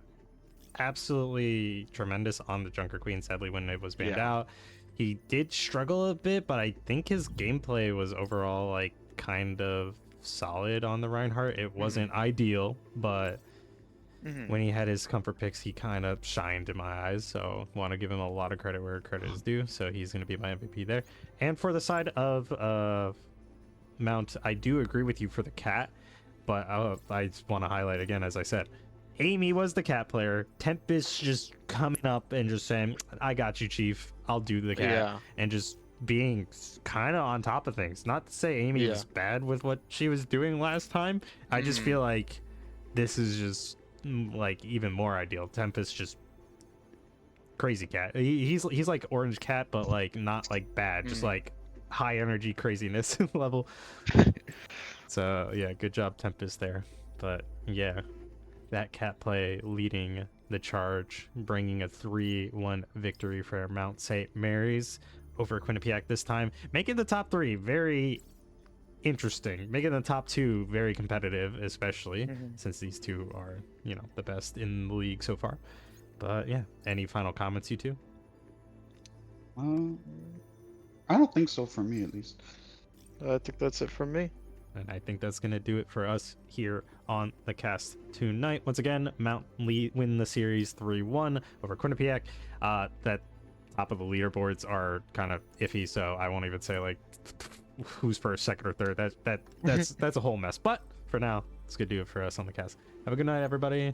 absolutely tremendous on the Junker Queen, sadly, when it was banned out. He did struggle a bit, but I think his gameplay was overall, like, kind of solid on the Reinhardt. It wasn't ideal, but when he had his comfort picks, he kind of shined in my eyes. So want to give him a lot of credit where credit is due. So he's going to be my MVP there. And for the side of Mount, I do agree with you for the cat, but I just want to highlight again, as I said, Amy was the cat player. Tempest just coming up and just saying, I got you, Chief. I'll do the cat. And just being kind of on top of things. Not to say Amy was bad with what she was doing last time. I just feel like this is just like even more ideal. Tempest just crazy cat. He's like Orange Cat, but like not like bad, just like high energy craziness level. So yeah, good job Tempest there. But yeah, that cat play leading the charge, bringing a 3-1 victory for Mount St. Mary's over Quinnipiac this time, making the top 3 very interesting, making the top 2 very competitive, especially since these two are, you know, the best in the league so far. But yeah, any final comments, you two? I don't think so, for me at least. I think that's it from me. And I think that's going to do it for us here on the cast tonight. Once again, Mount win the series 3-1 over Quinnipiac. That top of the leaderboards are kind of iffy, so I won't even say like who's first, second, or third. That's a whole mess. But for now, it's gonna do it for us on the cast. Have a good night, everybody.